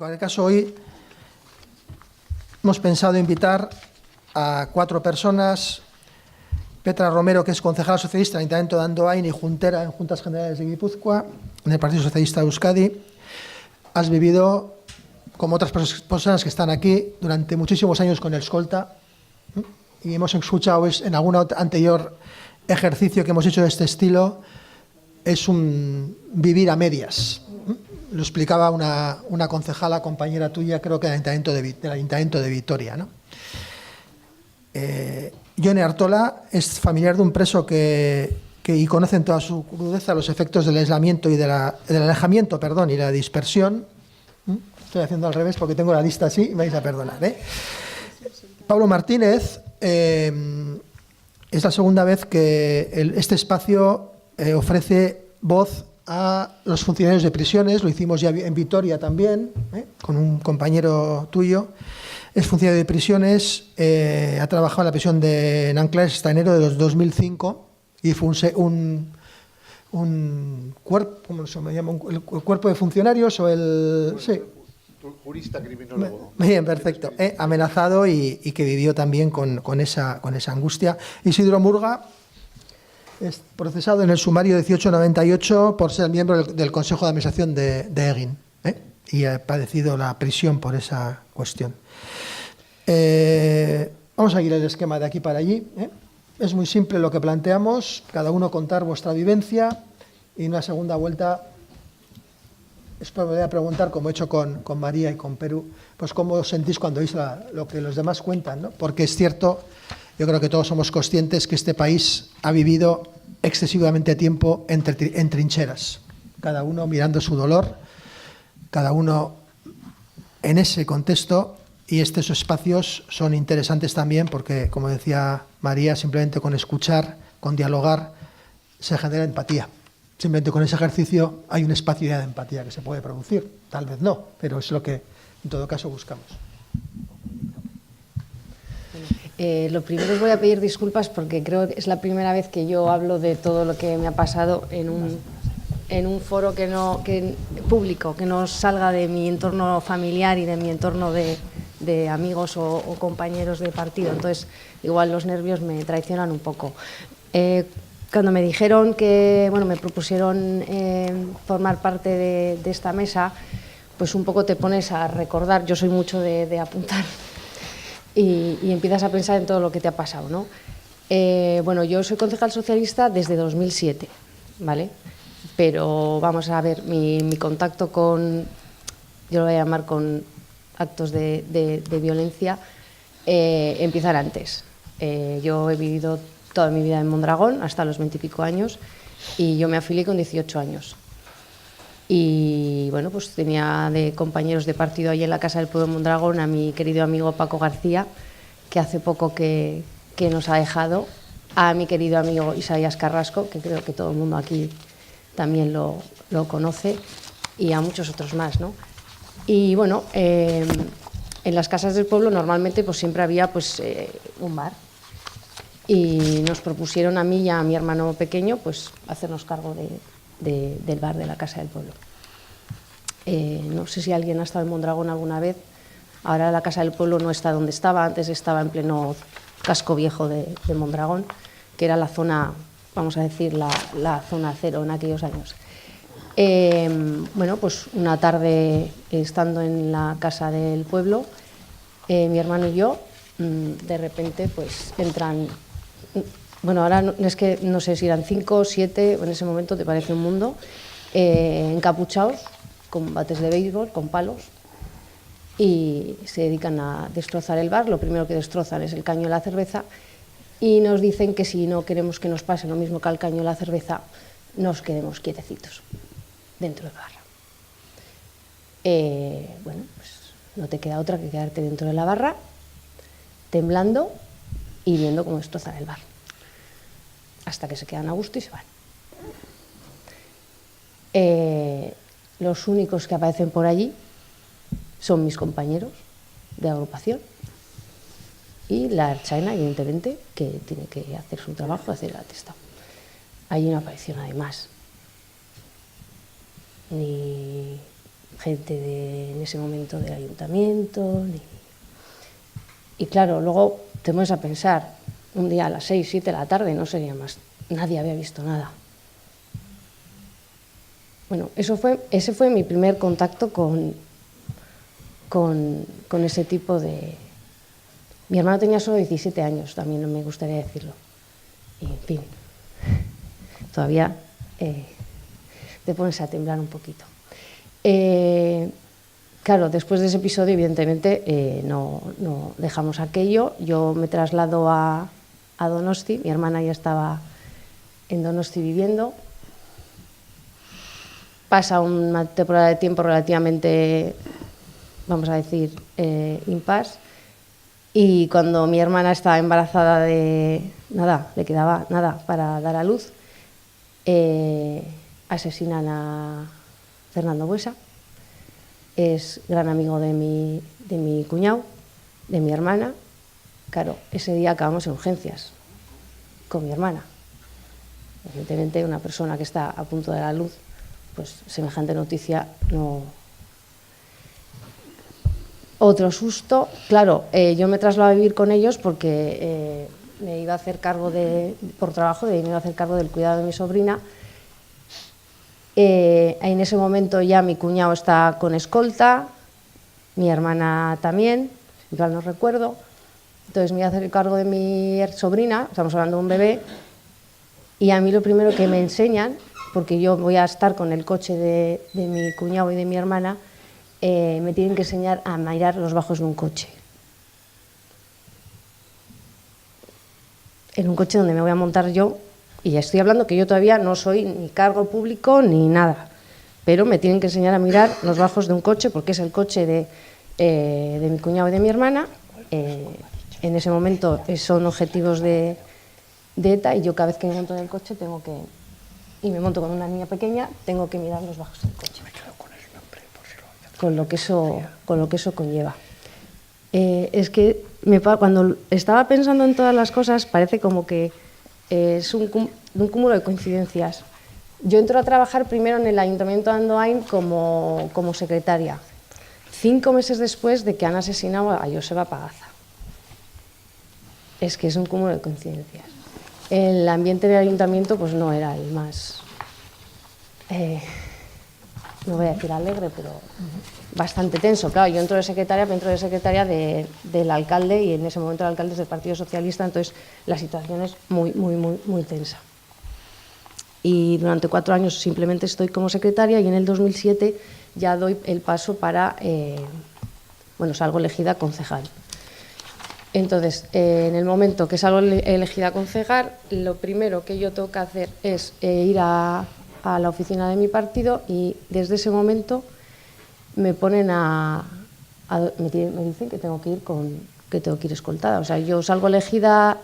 cualquier caso, hoy hemos pensado invitar a 4 personas: Petra Romero, que es concejala socialista en el Ayuntamiento de Andoain y juntera en Juntas Generales de Guipúzcoa, en el Partido Socialista de Euskadi. Has vivido, como otras personas que están aquí, durante muchísimos años con el escolta, y hemos escuchado en algún anterior ejercicio que hemos hecho de este estilo, es un vivir a medias. Lo explicaba una concejala, compañera tuya, creo que del Ayuntamiento de Vitoria, ¿no? Jone Artola es familiar de un preso y conoce en toda su crudeza los efectos del aislamiento y del alejamiento, y la dispersión. Estoy haciendo al revés porque tengo la lista así, me vais a perdonar, ¿eh? Pablo Martínez es la segunda vez que este espacio ofrece voz a los funcionarios de prisiones. Lo hicimos ya en Vitoria también, con un compañero tuyo. Es funcionario de prisiones, ha trabajado en la prisión de Nanclares hasta enero de 2005 y fue un cuerpo, ¿cómo se llama? El cuerpo de funcionarios o el... Sí. Jurista criminólogo. Bien, perfecto. Amenazado y que vivió también con esa angustia. Isidro Murga es procesado en el sumario 1898 por ser miembro del Consejo de Administración de Egin, y ha padecido la prisión por esa cuestión. Vamos a seguir el esquema de aquí para allí. Es muy simple lo que planteamos, cada uno contar vuestra vivencia, y en una segunda vuelta os voy a preguntar, como he hecho con María y con Perú, pues cómo os sentís cuando oís lo que los demás cuentan, ¿no? Porque es cierto, yo creo que todos somos conscientes que este país ha vivido excesivamente tiempo en trincheras, cada uno mirando su dolor, cada uno en ese contexto, y estos espacios son interesantes también porque, como decía María, simplemente con escuchar, con dialogar, se genera empatía. Simplemente con ese ejercicio hay un espacio de empatía que se puede producir. Tal vez no, pero es lo que en todo caso buscamos. Lo primero os voy a pedir disculpas porque creo que es la primera vez que yo hablo de todo lo que me ha pasado en un foro público, que no salga de mi entorno familiar y de mi entorno de amigos o compañeros de partido. Entonces, igual los nervios me traicionan un poco. Cuando me dijeron que, me propusieron formar parte de esta mesa, pues un poco te pones a recordar. Yo soy mucho de apuntar y empiezas a pensar en todo lo que te ha pasado, ¿no? Yo soy concejal socialista desde 2007, ¿vale? Pero vamos a ver, mi contacto con, yo lo voy a llamar con actos de violencia, empieza antes. Yo he vivido toda mi vida en Mondragón, hasta los 20 y pico años, y yo me afilié con 18 años. Y pues tenía de compañeros de partido ahí en la Casa del Pueblo de Mondragón a mi querido amigo Paco García, que hace poco que nos ha dejado, a mi querido amigo Isaías Carrasco, que creo que todo el mundo aquí también lo conoce, y a muchos otros más, ¿no? Y en las casas del pueblo normalmente pues siempre había un bar. Y nos propusieron a mí y a mi hermano pequeño pues hacernos cargo del bar de la Casa del Pueblo. No sé si alguien ha estado en Mondragón alguna vez. Ahora la Casa del Pueblo no está donde estaba, antes estaba en pleno casco viejo de Mondragón, que era la zona, vamos a decir, la zona cero en aquellos años. Pues una tarde, estando en la Casa del Pueblo, mi hermano y yo, de repente pues entran... ahora es que no sé si eran 5 o 7, en ese momento te parece un mundo, encapuchados, con bates de béisbol, con palos, y se dedican a destrozar el bar. Lo primero que destrozan es el caño de la cerveza y nos dicen que si no queremos que nos pase lo mismo que al caño de la cerveza, nos quedemos quietecitos dentro del bar. Pues no te queda otra que quedarte dentro de la barra, temblando y viendo cómo destrozan el bar, hasta que se quedan a gusto y se van. Los únicos que aparecen por allí son mis compañeros de agrupación y la ertzaina, evidentemente, que tiene que hacer su trabajo, hacer el atestado. Allí no apareció nadie más, ni gente en ese momento del ayuntamiento. Y claro, luego te pones a pensar, un día a las 6, 7 de la tarde, no sería más, nadie había visto nada. Bueno, ese fue mi primer contacto con ese tipo de... Mi hermano tenía solo 17 años, también no me gustaría decirlo. Y en fin, todavía te pones a temblar un poquito. Claro, después de ese episodio, evidentemente, no dejamos aquello. Yo me traslado a Donosti, mi hermana ya estaba en Donosti viviendo. Pasa una temporada de tiempo relativamente, vamos a decir, impás. Y cuando mi hermana estaba embarazada de nada, le quedaba nada para dar a luz, asesinan a Fernando Buesa. Es gran amigo de mi cuñado, de mi hermana. Claro, ese día acabamos en urgencias con mi hermana. Evidentemente, una persona que está a punto de dar a luz, pues semejante noticia no... Otro susto, claro, yo me traslado a vivir con ellos porque me iba a hacer cargo por trabajo, me iba a hacer cargo del cuidado de mi sobrina. En ese momento ya mi cuñado está con escolta, mi hermana también, igual no recuerdo. Entonces me iba a hacer cargo de mi sobrina, estamos hablando de un bebé, y a mí lo primero que me enseñan, porque yo voy a estar con el coche de mi cuñado y de mi hermana, me tienen que enseñar a mirar los bajos de un coche. En un coche donde me voy a montar yo, y estoy hablando que yo todavía no soy ni cargo público ni nada, pero me tienen que enseñar a mirar los bajos de un coche porque es el coche de mi cuñado y de mi hermana. En ese momento son objetivos de ETA y yo cada vez que me monto en el coche y me monto con una niña pequeña, tengo que mirar los bajos del coche. Con lo que eso conlleva. Es que cuando estaba pensando en todas las cosas, parece como que es un cúmulo de coincidencias. Yo entro a trabajar primero en el Ayuntamiento de Andoain como secretaria, 5 meses después de que han asesinado a Joseba Pagaza. Es que es un cúmulo de coincidencias. El ambiente del ayuntamiento pues no era el más... no voy a decir alegre, pero bastante tenso. Claro, yo entro de secretaria, del alcalde y en ese momento el alcalde es del Partido Socialista, entonces la situación es muy, muy, muy, muy tensa. Y durante 4 años simplemente estoy como secretaria y en el 2007 ya doy el paso para, salgo elegida concejal. Entonces, en el momento que salgo elegida concejal, lo primero que yo tengo que hacer es ir a la oficina de mi partido y desde ese momento me ponen me dicen que tengo que ir escoltada. O sea, yo salgo elegida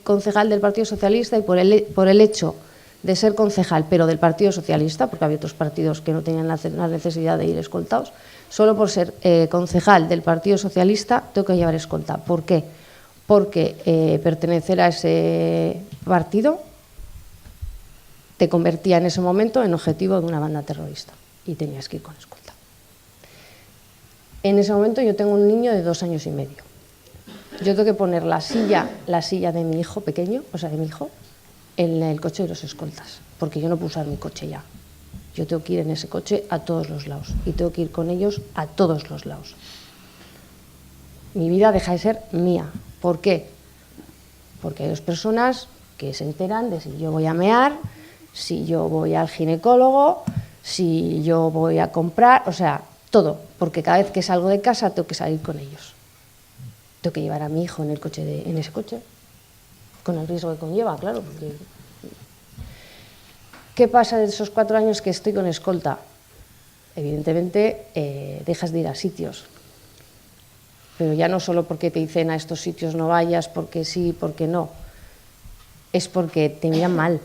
concejal del Partido Socialista y por el hecho de ser concejal, pero del Partido Socialista, porque había otros partidos que no tenían la necesidad de ir escoltados, solo por ser concejal del Partido Socialista tengo que llevar escolta. ¿Por qué? Porque pertenecer a ese partido te convertía en ese momento en objetivo de una banda terrorista y tenías que ir con escolta. En ese momento yo tengo un niño de 2 años y medio. Yo tengo que poner la silla de mi hijo pequeño, o sea, de mi hijo, en el coche de los escoltas, porque yo no puedo usar mi coche ya. Yo tengo que ir en ese coche a todos los lados y tengo que ir con ellos a todos los lados. Mi vida deja de ser mía. ¿Por qué? Porque hay 2 personas que se enteran de si yo voy a mear, si yo voy al ginecólogo, si yo voy a comprar, o sea, todo, porque cada vez que salgo de casa tengo que salir con ellos. Tengo que llevar a mi hijo en ese coche, con el riesgo que conlleva, claro. Porque... ¿Qué pasa de esos 4 años que estoy con escolta? Evidentemente dejas de ir a sitios, pero ya no solo porque te dicen a estos sitios no vayas, porque sí, porque no, es porque te miran mal.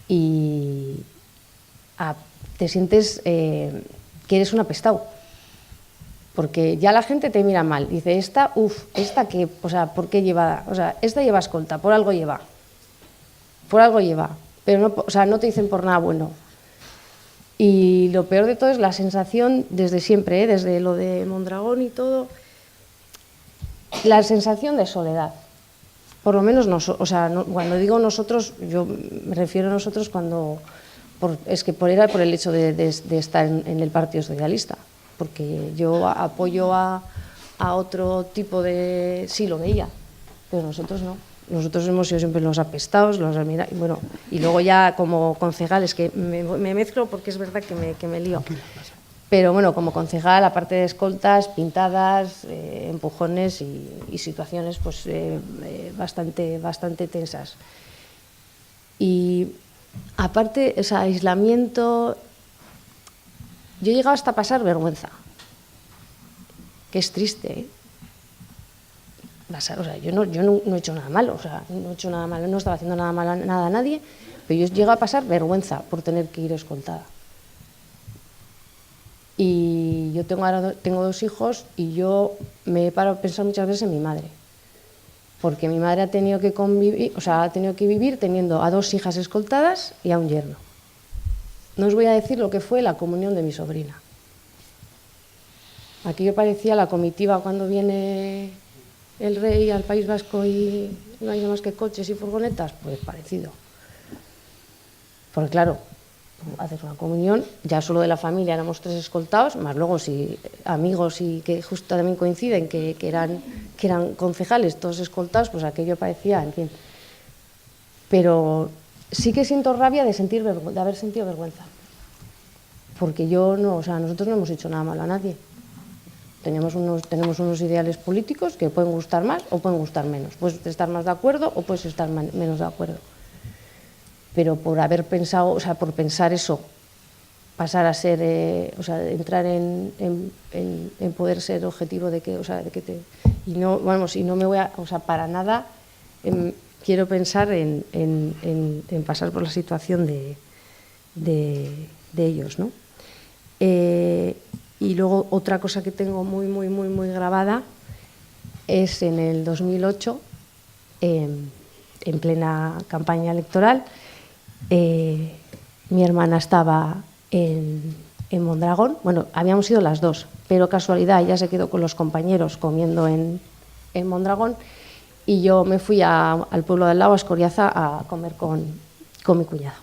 Y te sientes que eres un apestado, porque ya la gente te mira mal, dice, esta que, o sea, ¿por qué lleva? O sea, esta lleva escolta, por algo lleva, pero no, o sea, no te dicen por nada bueno. Y lo peor de todo es la sensación, desde siempre, desde lo de Mondragón y todo, la sensación de soledad. Por lo menos, cuando digo nosotros, yo me refiero a nosotros cuando... era por el hecho de estar en el Partido Socialista, porque yo apoyo a otro tipo de... Sí, lo veía, pero nosotros no. Nosotros hemos sido siempre los apestados, los admirados, y bueno, y luego ya como concejal, es que me mezclo porque es verdad que me lío. Pero bueno, como concejal, aparte de escoltas, pintadas, empujones y situaciones pues bastante tensas. Y aparte, o sea, aislamiento, yo he llegado hasta pasar vergüenza, que es triste, ¿eh? O sea, yo no he hecho nada malo, o sea, no he hecho nada malo, no estaba haciendo nada malo a nadie, pero yo llego a pasar vergüenza por tener que ir escoltada. Y yo tengo 2 hijos y yo me he parado a pensar muchas veces en mi madre, porque mi madre ha tenido que convivir, o sea, ha tenido que vivir teniendo a 2 hijas escoltadas y a un yerno. No os voy a decir lo que fue la comunión de mi sobrina. Aquello parecía la comitiva cuando viene el rey al País Vasco y no hay más que coches y furgonetas, pues parecido. Porque claro, haces una comunión, ya solo de la familia éramos 3 escoltados, más luego si amigos y que justo también coinciden que eran concejales, todos escoltados, pues aquello parecía, en fin. Pero sí que siento rabia de haber sentido vergüenza. Porque nosotros no hemos hecho nada malo a nadie. Tenemos unos ideales políticos que pueden gustar más o pueden gustar menos. Puedes estar más de acuerdo o puedes estar menos de acuerdo. Pero por haber pensado, o sea, por pensar eso, pasar a ser, entrar en poder ser objetivo de que, y no me voy a, para nada quiero pensar en pasar por la situación de ellos, ¿no? Y luego otra cosa que tengo muy grabada es en el 2008, en plena campaña electoral, mi hermana estaba en Mondragón. Bueno, habíamos ido las 2, pero casualidad, ella se quedó con los compañeros comiendo en Mondragón y yo me fui al pueblo de al lado, a Escoriaza, a comer con mi cuñada.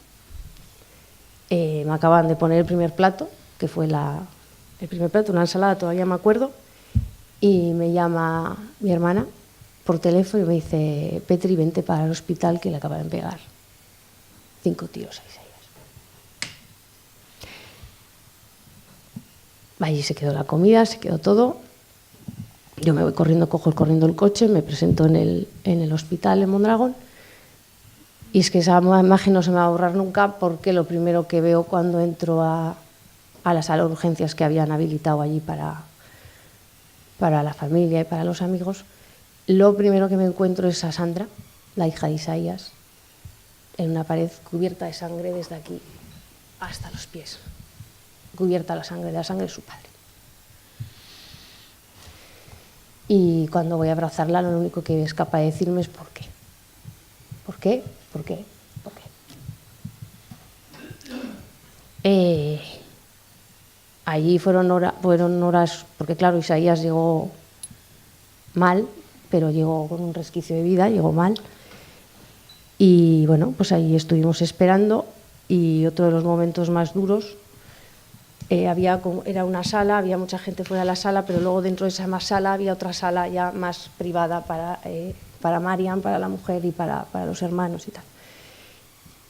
Me acaban de poner el primer plato, que fue el primer plato, una ensalada, todavía me acuerdo, y me llama mi hermana por teléfono y me dice: Petri, vente para el hospital que le acaban de pegar 5 tiros a Isaías. Allí se quedó la comida, se quedó todo. Yo me voy corriendo, cojo corriendo el coche, me presento en el hospital en Mondragón. Y es que esa imagen no se me va a borrar nunca, porque lo primero que veo cuando entro a la sala de urgencias que habían habilitado allí para la familia y para los amigos, lo primero que me encuentro es a Sandra, la hija de Isaías, en una pared cubierta de sangre desde aquí hasta los pies, cubierta de la sangre de su padre. Y cuando voy a abrazarla, lo único que es capaz de decirme es ¿por qué? ¿Por qué? ¿Por qué? ¿Por qué? Allí fueron horas, porque claro, Isaías llegó mal, pero llegó con un resquicio de vida, llegó mal. Y bueno, pues ahí estuvimos esperando, y otro de los momentos más duros, era una sala, había mucha gente fuera de la sala, pero luego dentro de esa más sala había otra sala ya más privada para Marian, para la mujer y para los hermanos y tal.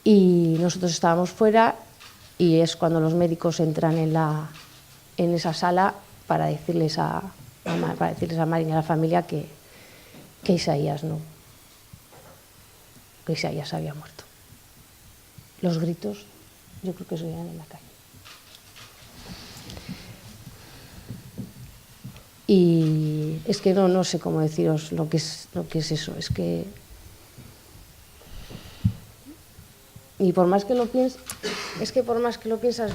Y nosotros estábamos fuera, y es cuando los médicos entran en esa sala para decirles a Marian y a la familia que Isaías que Isaías había muerto. Los gritos, yo creo que se oían en la calle. Y es que no sé cómo deciros lo que es eso, es que... Y por más que lo pienses,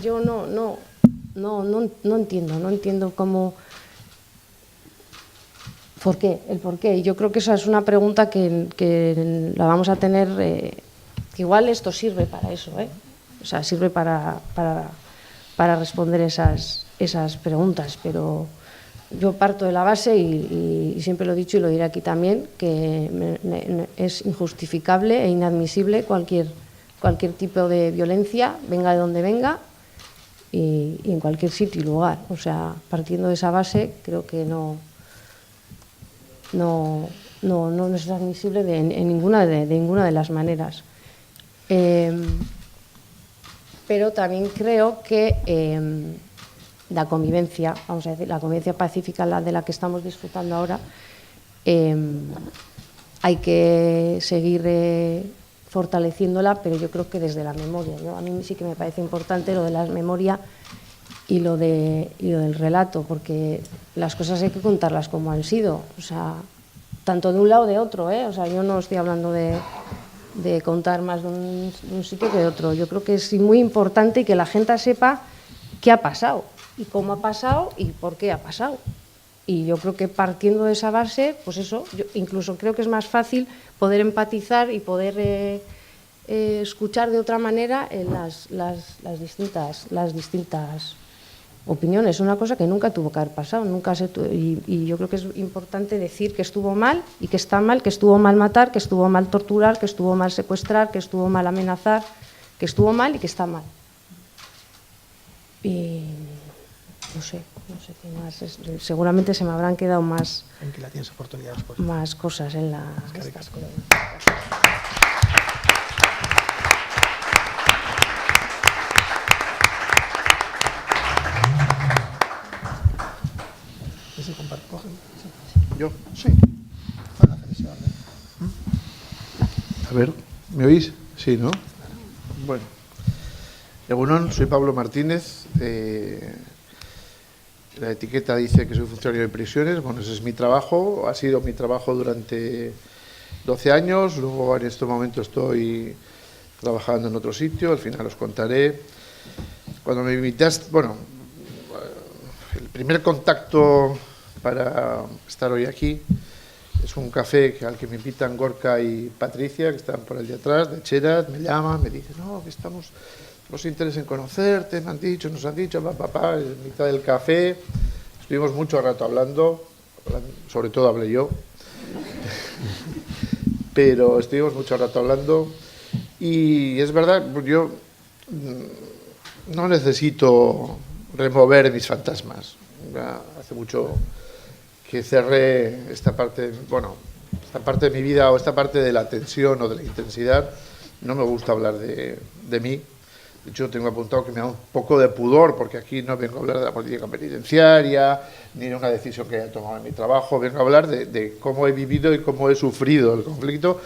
yo no entiendo cómo... El por qué. Y yo creo que esa es una pregunta que la vamos a tener, que igual esto sirve para eso, ¿eh? O sea, sirve para para responder esas preguntas, pero yo parto de la base y siempre lo he dicho y lo diré aquí también, que es injustificable e inadmisible cualquier tipo de violencia, venga de donde venga y en cualquier sitio y lugar. O sea, partiendo de esa base, creo que no es admisible en ninguna de las maneras. Pero también creo que la convivencia, vamos a decir, la convivencia pacífica, la de la que estamos disfrutando ahora, hay que seguir fortaleciéndola, pero yo creo que desde la memoria, ¿no? A mí sí que me parece importante lo de la memoria y lo del relato, porque las cosas hay que contarlas como han sido, o sea, tanto de un lado o de otro, o sea, yo no estoy hablando de contar más de un sitio que de otro. Yo creo que es muy importante que la gente sepa qué ha pasado y cómo ha pasado y por qué ha pasado. Y yo creo que partiendo de esa base, pues eso, yo incluso creo que es más fácil poder empatizar y poder escuchar de otra manera las distintas opiniones. Una cosa que nunca tuvo que haber pasado, y yo creo que es importante decir que estuvo mal y que está mal, que estuvo mal matar, que estuvo mal torturar, que estuvo mal secuestrar, que estuvo mal amenazar, que estuvo mal y que está mal. Y no sé qué más. Seguramente se me habrán quedado más. Tranquila, tienes oportunidad después. Más cosas en la. ¿Yo? Sí. A ver, ¿me oís? Sí, ¿no? Bueno. Egunon, soy Pablo Martínez. La etiqueta dice que soy funcionario de prisiones. Bueno, ese es mi trabajo. Ha sido mi trabajo durante 12 años. Luego, en este momento, estoy trabajando en otro sitio. Al final os contaré. Cuando me invitaste, bueno, el primer contacto para estar hoy aquí es un café al que me invitan Gorka y Patricia, que están por el de atrás, de Cheras. Me llaman, me dicen, no, que nos interesa en conocerte, nos han dicho, papá, en mitad del café. Estuvimos mucho rato hablando, sobre todo hablé yo, pero estuvimos mucho rato hablando y es verdad, yo no necesito remover mis fantasmas. Ya hace mucho que cerré esta parte de mi vida o esta parte de la tensión o de la intensidad. No me gusta hablar de mí. De hecho, tengo apuntado que me da un poco de pudor, porque aquí no vengo a hablar de la política penitenciaria, ni de una decisión que haya tomado en mi trabajo. Vengo a hablar de cómo he vivido y cómo he sufrido el conflicto.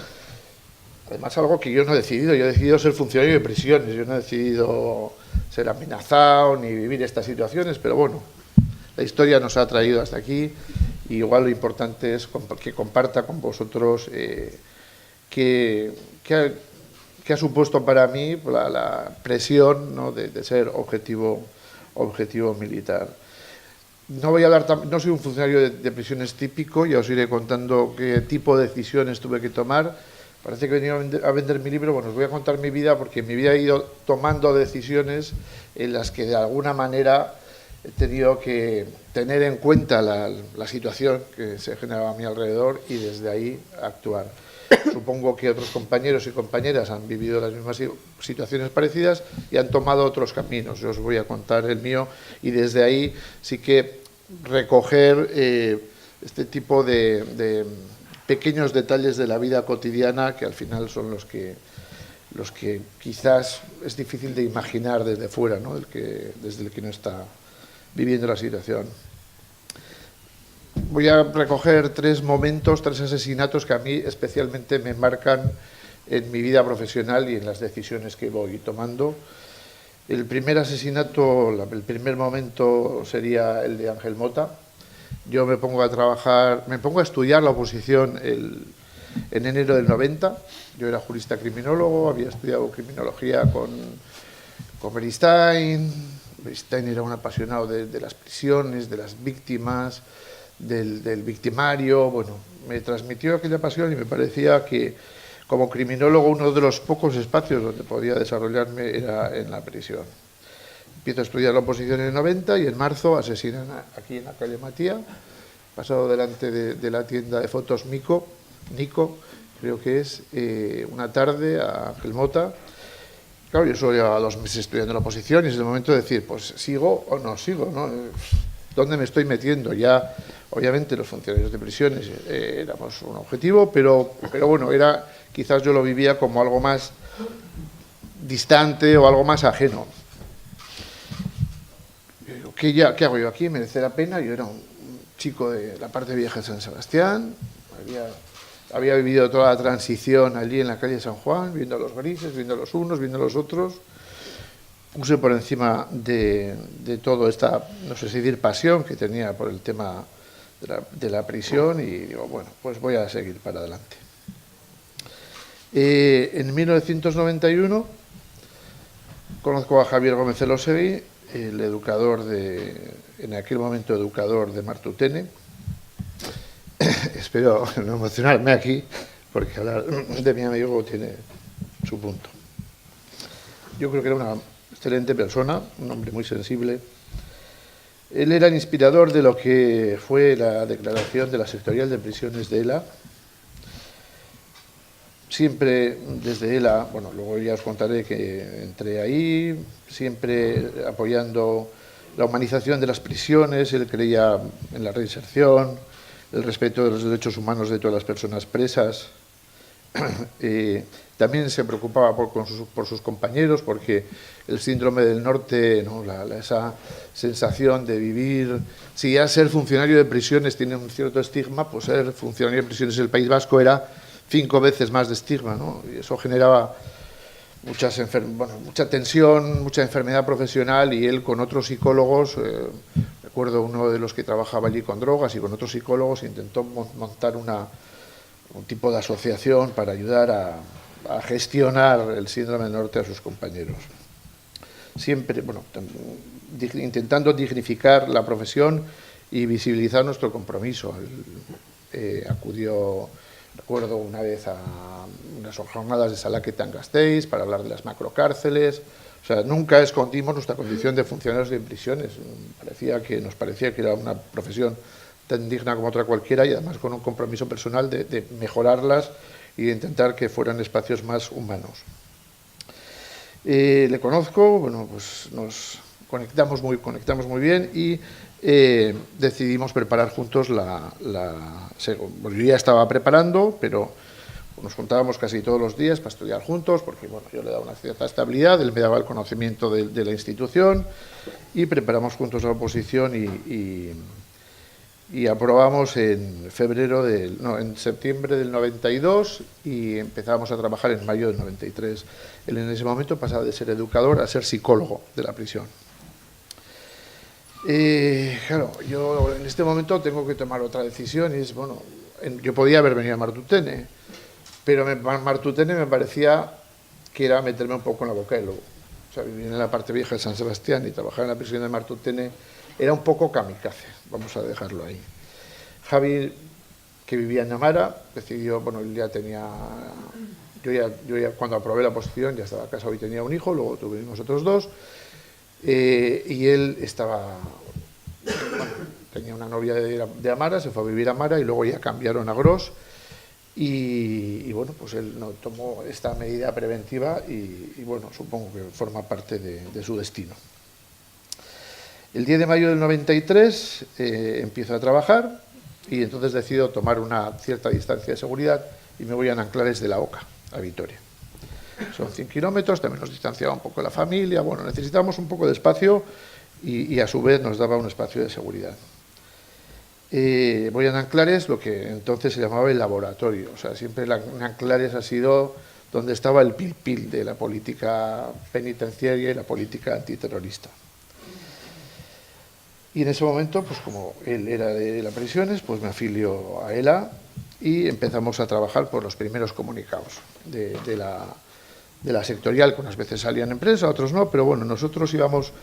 Además, algo que yo no he decidido. Yo he decidido ser funcionario de prisiones. Yo no he decidido ser amenazado ni vivir estas situaciones, pero bueno, la historia nos ha traído hasta aquí y igual lo importante es que comparta con vosotros qué ha supuesto para mí la presión, ¿no?, de ser objetivo militar. No voy a hablar, no soy un funcionario de prisiones típico, ya os iré contando qué tipo de decisiones tuve que tomar. Parece que he venido a vender mi libro. Bueno, os voy a contar mi vida, porque en mi vida he ido tomando decisiones en las que de alguna manera he tenido que tener en cuenta la situación que se generaba a mi alrededor y desde ahí actuar. Supongo que otros compañeros y compañeras han vivido las mismas situaciones parecidas y han tomado otros caminos. Yo os voy a contar el mío y desde ahí sí que recoger este tipo de pequeños detalles de la vida cotidiana que al final son los que quizás es difícil de imaginar desde fuera, ¿no?, desde el que no está viviendo la situación. Voy a recoger tres asesinatos que a mí especialmente me marcan en mi vida profesional y en las decisiones que voy tomando. El primer asesinato, el primer momento sería el de Ángel Mota. Yo me pongo a estudiar la oposición en enero del 90. Yo era jurista criminólogo, había estudiado criminología con Beristain. Beristain era un apasionado de las prisiones, de las víctimas, del victimario. Bueno, me transmitió aquella pasión y me parecía que como criminólogo uno de los pocos espacios donde podía desarrollarme era en la prisión. Empiezo a estudiar la oposición en el 90 y en marzo asesinan aquí en la calle Matía, pasado delante de la tienda de fotos Nico, creo que es, una tarde a Ángel Mota. Claro, yo solo llevaba 2 meses estudiando la oposición y es el momento de decir, pues sigo o no sigo, ¿no? ¿Dónde me estoy metiendo? Ya, obviamente, los funcionarios de prisiones éramos un objetivo, pero bueno, quizás yo lo vivía como algo más distante o algo más ajeno. ¿Qué hago yo aquí? ¿Merece la pena? Yo era un chico de la parte vieja de San Sebastián, había vivido toda la transición allí en la calle San Juan, viendo a los grises, viendo a los unos, viendo a los otros. Puse por encima de todo esta, no sé si decir pasión que tenía por el tema de la prisión y digo, bueno, pues voy a seguir para adelante. En 1991 conozco a Javier Gómez Elosegui, el educador en aquel momento educador de Martutene. Espero no emocionarme aquí, porque hablar de mi amigo tiene su punto. Yo creo que era una excelente persona, un hombre muy sensible. Él era el inspirador de lo que fue la declaración de la sectorial de prisiones de ELA. Siempre desde ELA, bueno, luego ya os contaré que entré ahí, siempre apoyando la humanización de las prisiones. Él creía en la reinserción, el respeto de los derechos humanos de todas las personas presas. También se preocupaba por sus compañeros, porque el síndrome del norte, ¿no? Esa sensación de vivir, si ya ser funcionario de prisiones tiene un cierto estigma, pues ser funcionario de prisiones en el País Vasco era 5 veces más de estigma, ¿no? Y eso generaba mucha tensión, mucha enfermedad profesional, y él con otros psicólogos, recuerdo uno de los que trabajaba allí con drogas y con otros psicólogos, intentó montar un tipo de asociación para ayudar a gestionar el síndrome del norte a sus compañeros. Siempre, bueno, intentando dignificar la profesión y visibilizar nuestro compromiso. Acudió, recuerdo una vez a unas jornadas de Salaqueta en Gasteiz para hablar de las macrocárceles. O sea, nunca escondimos nuestra condición de funcionarios de prisiones. Nos parecía que era una profesión tan digna como otra cualquiera, y además con un compromiso personal de mejorarlas y de intentar que fueran espacios más humanos. Le conozco, bueno, pues nos conectamos muy bien y decidimos preparar juntos bueno, yo ya estaba preparando, pero nos juntábamos casi todos los días para estudiar juntos, porque bueno, yo le daba una cierta estabilidad, él me daba el conocimiento de la institución, y preparamos juntos la oposición y aprobamos en septiembre del 92 y empezamos a trabajar en mayo del 93. Él en ese momento pasaba de ser educador a ser psicólogo de la prisión. Claro, yo en este momento tengo que tomar otra decisión, y es, bueno, yo podía haber venido a Martutene, pero Martutene me parecía que era meterme un poco en la boca del lobo. O sea, vivir en la parte vieja de San Sebastián y trabajar en la prisión de Martutene era un poco kamikaze, vamos a dejarlo ahí. Javi, que vivía en Amara, decidió, bueno, él ya tenía, yo ya cuando aprobé la oposición ya estaba casado y tenía un hijo, luego tuvimos otros 2, y él tenía una novia de Amara, se fue a vivir a Amara y luego ya cambiaron a Gros, y bueno, pues él no tomó esta medida preventiva y bueno, supongo que forma parte de su destino. El 10 de mayo del 93 empiezo a trabajar y entonces decido tomar una cierta distancia de seguridad y me voy a Nanclares de la Oca, a Vitoria. Son 100 kilómetros, también nos distanciaba un poco la familia, bueno, necesitábamos un poco de espacio y a su vez nos daba un espacio de seguridad. Voy a Nanclares, lo que entonces se llamaba el laboratorio, o sea, siempre Nanclares ha sido donde estaba el pil-pil de la política penitenciaria y la política antiterrorista. Y en ese momento, pues como él era de las prisiones, pues me afilio a ELA y empezamos a trabajar por los primeros comunicados de la sectorial, que unas veces salían en prensa, otros no, pero bueno, nosotros íbamos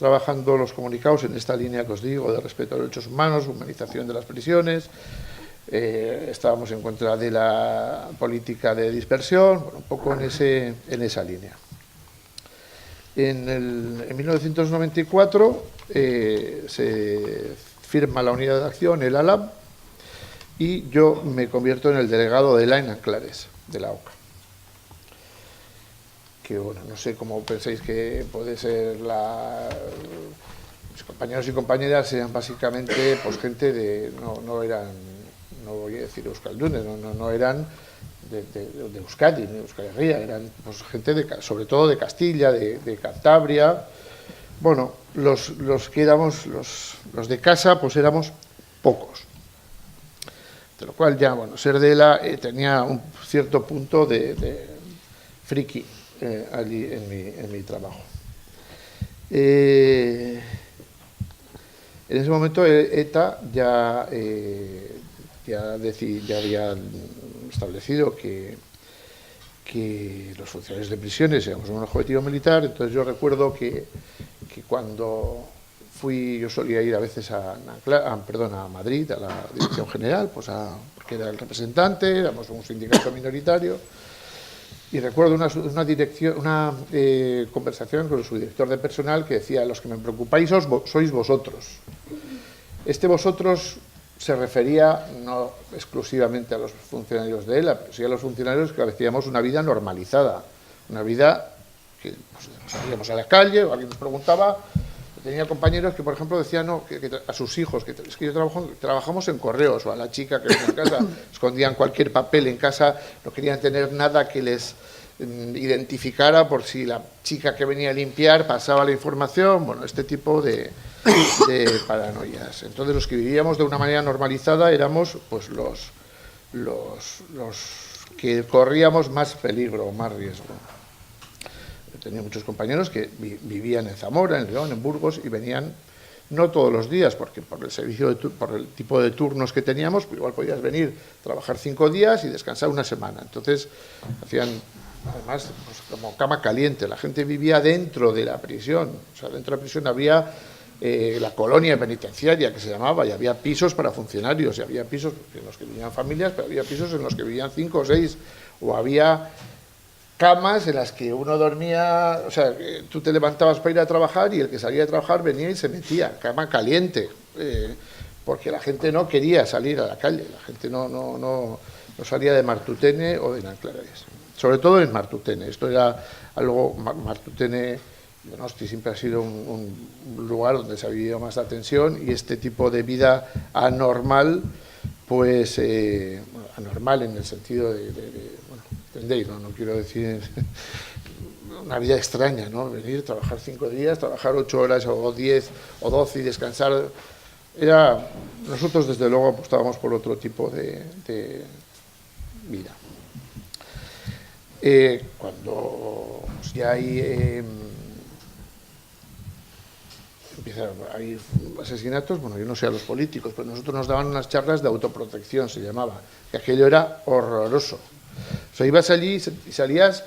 trabajando los comunicados en esta línea que os digo, de respeto a los derechos humanos, humanización de las prisiones, estábamos en contra de la política de dispersión, bueno, un poco en esa línea. En 1994 se firma la unidad de acción, el ALAB, y yo me convierto en el delegado de la en Anclares, de la OCA. Que bueno, no sé cómo pensáis que puede ser mis compañeros y compañeras eran básicamente pues gente de, no eran, no voy a decir euskaldunes, no eran de Euskadi, ni Euskal Herria, eran pues gente sobre todo de Castilla, de Cantabria. Bueno, los que éramos los de casa, pues éramos pocos. De lo cual ya, bueno, ser de ELA tenía un cierto punto de friki allí en mi trabajo. En ese momento ETA ya había establecido que los funcionarios de prisiones éramos un objetivo militar. Entonces yo recuerdo que cuando yo solía ir a veces a Madrid, a la Dirección General, pues porque era el representante, éramos un sindicato minoritario, y recuerdo una conversación con el subdirector de personal que decía: los que me preocupáis sois vosotros. Este vosotros se refería no exclusivamente a los funcionarios de ELA, pero sí a los funcionarios que hacíamos una vida normalizada, una vida que pues, salíamos a la calle, o alguien nos preguntaba. Tenía compañeros que, por ejemplo, decían que a sus hijos, que es que trabajamos en correos, o a la chica que venía en casa, escondían cualquier papel en casa, no querían tener nada que les identificara por si la chica que venía a limpiar pasaba la información, bueno, este tipo de paranoias. Entonces, los que vivíamos de una manera normalizada éramos pues los que corríamos más peligro, más riesgo. Tenía muchos compañeros que vivían en Zamora, en León, en Burgos, y venían no todos los días, porque por el servicio por el tipo de turnos que teníamos, pues igual podías venir, trabajar 5 días y descansar una semana. Entonces hacían, además, pues, como cama caliente. La gente vivía dentro de la prisión. O sea, dentro de la prisión había la colonia penitenciaria, que se llamaba, y había pisos para funcionarios, y había pisos en los que vivían familias, pero había pisos en los que vivían 5 o 6, o había camas en las que uno dormía, o sea, tú te levantabas para ir a trabajar y el que salía a trabajar venía y se metía, cama caliente, porque la gente no quería salir a la calle, la gente no salía de Martutene o de Nanclares, sobre todo en Martutene. Esto era algo, Martutene, Donosti siempre ha sido un lugar donde se ha vivido más la tensión, y este tipo de vida anormal, pues anormal en el sentido de bueno, ¿entendéis? No quiero decir una vida extraña, ¿no? Venir, trabajar 5 días, trabajar 8 horas o 10 o 12 y descansar. Nosotros desde luego apostábamos por otro tipo de vida. Cuando ya empiezan a ir asesinatos, bueno, yo no sé a los políticos, pero nosotros nos daban unas charlas de autoprotección, se llamaba, que aquello era horroroso. O sea, ibas allí y salías,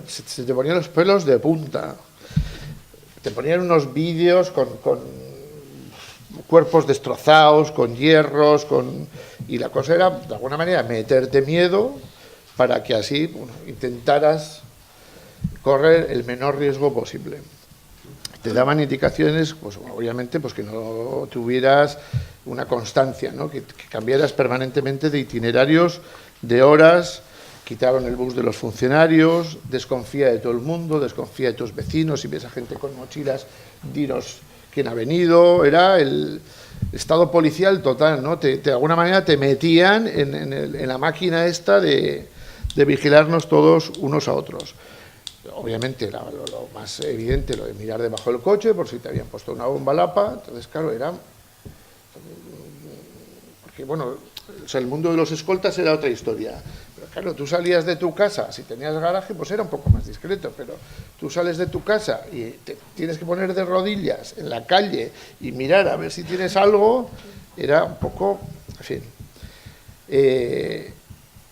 se te ponían los pelos de punta, te ponían unos vídeos con cuerpos destrozados, con hierros, y la cosa era, de alguna manera, meterte miedo para que así, bueno, intentaras correr el menor riesgo posible. Te daban indicaciones, pues obviamente, pues que no tuvieras una constancia, ¿no? Que cambiaras permanentemente de itinerarios, de horas. Quitaron el bus de los funcionarios, desconfía de todo el mundo, desconfía de tus vecinos, si ves a gente con mochilas, dinos quién ha venido. Era el estado policial total, ¿no? De alguna manera te metían en la máquina esta de vigilarnos todos unos a otros. Obviamente lo más evidente, lo de mirar debajo del coche por si te habían puesto una bomba lapa. Entonces, claro, era... Porque, bueno, o sea, el mundo de los escoltas era otra historia. Pero claro, tú salías de tu casa, si tenías garaje, pues era un poco más discreto, pero tú sales de tu casa y te tienes que poner de rodillas en la calle y mirar a ver si tienes algo, era un poco... En fin...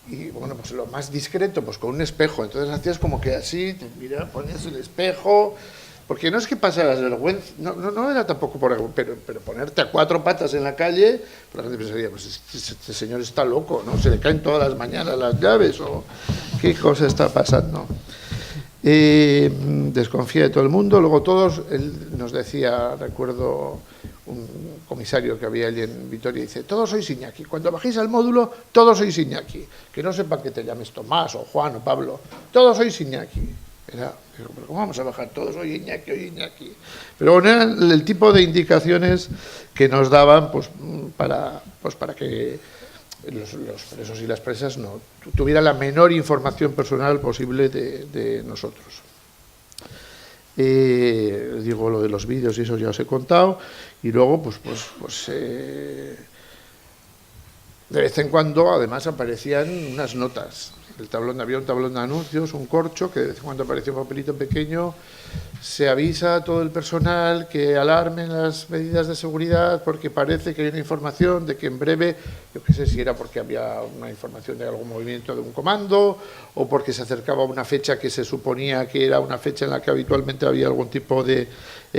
y bueno, pues lo más discreto, pues con un espejo. Entonces hacías como que así, mira, ponías el espejo, porque no es que pasaras vergüenza, no era tampoco pero ponerte a 4 patas en la calle, pues la gente pensaría, pues este señor está loco, ¿no? Se le caen todas las mañanas las llaves, o qué cosa está pasando. Desconfía de todo el mundo. Luego todos, él nos decía, recuerdo un comisario que había allí en Vitoria, dice, todos sois Iñaki, cuando bajéis al módulo, todos sois Iñaki, que no sepan que te llames Tomás o Juan o Pablo, todos sois Iñaki. Pero ¿cómo vamos a bajar todos? Hoy Iñaki, hoy Iñaki. Pero bueno, eran el tipo de indicaciones que nos daban pues para que los presos y las presas no tuvieran la menor información personal posible de nosotros. Digo, lo de los vídeos y eso ya os he contado, y luego de vez en cuando además aparecían unas notas. Había un tablón de anuncios, un corcho, que de vez en cuando aparecía un papelito pequeño, se avisa a todo el personal que alarmen las medidas de seguridad porque parece que hay una información de que en breve, yo qué sé si era porque había una información de algún movimiento de un comando o porque se acercaba una fecha que se suponía que era una fecha en la que habitualmente había algún tipo de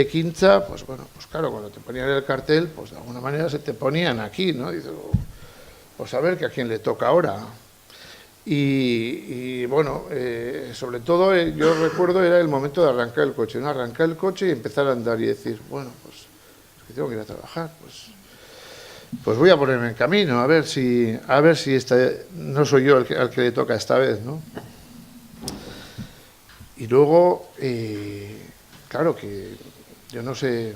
quincha, pues bueno, pues claro, cuando te ponían el cartel, pues de alguna manera se te ponían aquí, ¿no? Y dices, pues a ver que a quién le toca ahora. Y bueno, sobre todo yo recuerdo era el momento de arrancar el coche, ¿no? Arrancar el coche y empezar a andar y decir, bueno, pues es que tengo que ir a trabajar, pues voy a ponerme en camino, a ver si no soy yo al que le toca esta vez, ¿no? Y luego, claro que yo no sé,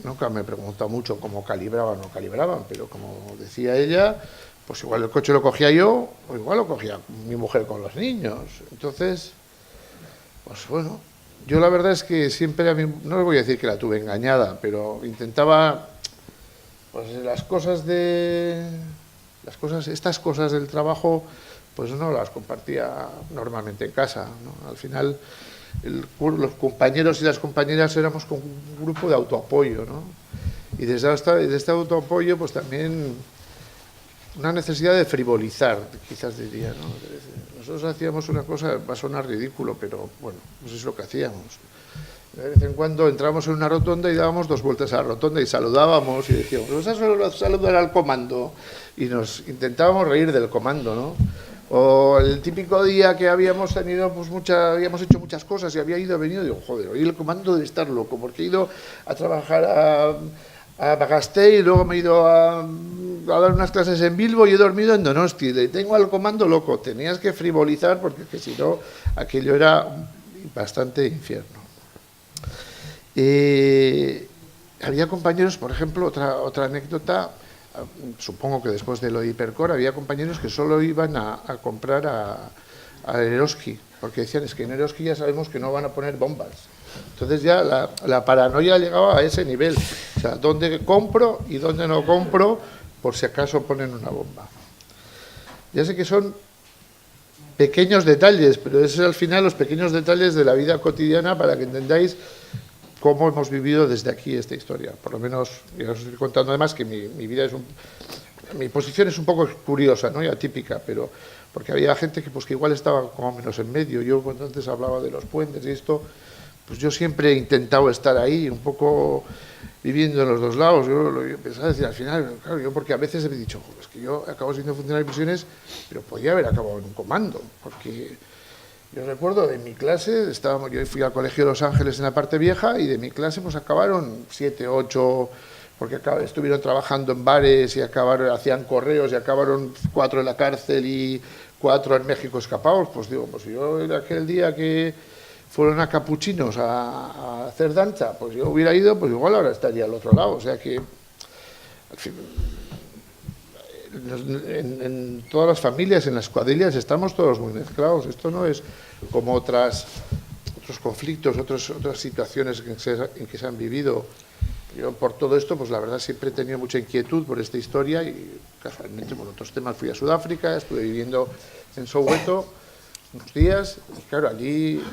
nunca me he preguntado mucho cómo calibraban o no calibraban, pero como decía ella, pues igual el coche lo cogía yo, o igual lo cogía mi mujer con los niños. Entonces, pues bueno, yo la verdad es que siempre, no les voy a decir que la tuve engañada, pero intentaba, pues estas cosas del trabajo, pues no las compartía normalmente en casa, ¿no? Al final, los compañeros y las compañeras éramos con un grupo de autoapoyo, ¿no? Y desde este autoapoyo, pues también una necesidad de frivolizar, quizás diría, ¿no? Nosotros hacíamos una cosa, va a sonar ridículo, pero bueno, pues es lo que hacíamos. De vez en cuando entrábamos en una rotonda y dábamos 2 vueltas a la rotonda y saludábamos y decíamos, vamos a saludar al comando, y nos intentábamos reír del comando, ¿no? O el típico día que habíamos tenido, pues habíamos hecho muchas cosas y había venido, digo, joder, hoy el comando debe estar loco, porque he ido a trabajar a Bagaste y luego me he ido a dar unas clases en Bilbo y he dormido en Donosti, le tengo al comando loco. Tenías que frivolizar porque es que si no, aquello era bastante infierno. Había compañeros, por ejemplo, otra anécdota, supongo que después de lo de Hipercor, había compañeros que solo iban a comprar a Eroski, porque decían, es que en Eroski ya sabemos que no van a poner bombas. Entonces ya la paranoia llegaba a ese nivel, o sea, dónde compro y dónde no compro por si acaso ponen una bomba. Ya sé que son pequeños detalles, pero es al final los pequeños detalles de la vida cotidiana para que entendáis cómo hemos vivido desde aquí esta historia. Por lo menos, ya os estoy contando además que mi vida mi posición es un poco curiosa, ¿no? Y atípica, pero porque había gente que igual estaba como menos en medio. Yo cuando antes hablaba de los puentes y esto, pues yo siempre he intentado estar ahí, un poco viviendo en los dos lados. Yo pensaba decir, al final, claro, yo porque a veces he dicho, es que yo acabo siendo funcionario de prisiones, pero podía haber acabado en un comando, porque yo recuerdo de mi clase, yo fui al Colegio de Los Ángeles en la parte vieja, y de mi clase pues acabaron 7, 8, porque estuvieron trabajando en bares y hacían correos y acabaron 4 en la cárcel y 4 en México escapados. Pues digo, pues yo era aquel día que fueron a Capuchinos a hacer danza, pues yo hubiera ido, pues igual ahora estaría al otro lado. O sea que, al fin, en todas las familias, en las cuadrillas, estamos todos muy mezclados. Esto no es como otros conflictos, otras situaciones en que se han vivido. Yo por todo esto, pues la verdad siempre he tenido mucha inquietud por esta historia y casualmente por otros temas fui a Sudáfrica, estuve viviendo en Soweto unos días y claro, allí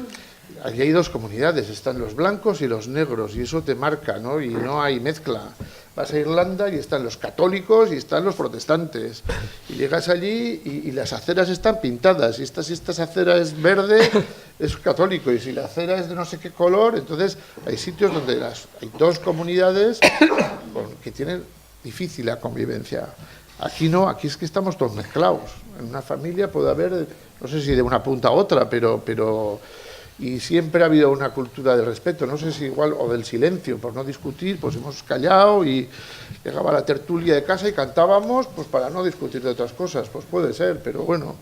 hay 2 comunidades, están los blancos y los negros y eso te marca, ¿no? Y no hay mezcla. Vas a Irlanda y están los católicos y están los protestantes. Y llegas allí y las aceras están pintadas. Y si esta acera es verde, es católico. Y si la acera es de no sé qué color, entonces hay sitios donde hay 2 comunidades que tienen difícil la convivencia. Aquí no, aquí es que estamos todos mezclados. En una familia puede haber, no sé si de una punta a otra, pero y siempre ha habido una cultura del respeto, no sé si igual, o del silencio, por no discutir, pues hemos callado y llegaba la tertulia de casa y cantábamos pues para no discutir de otras cosas, pues puede ser, pero bueno,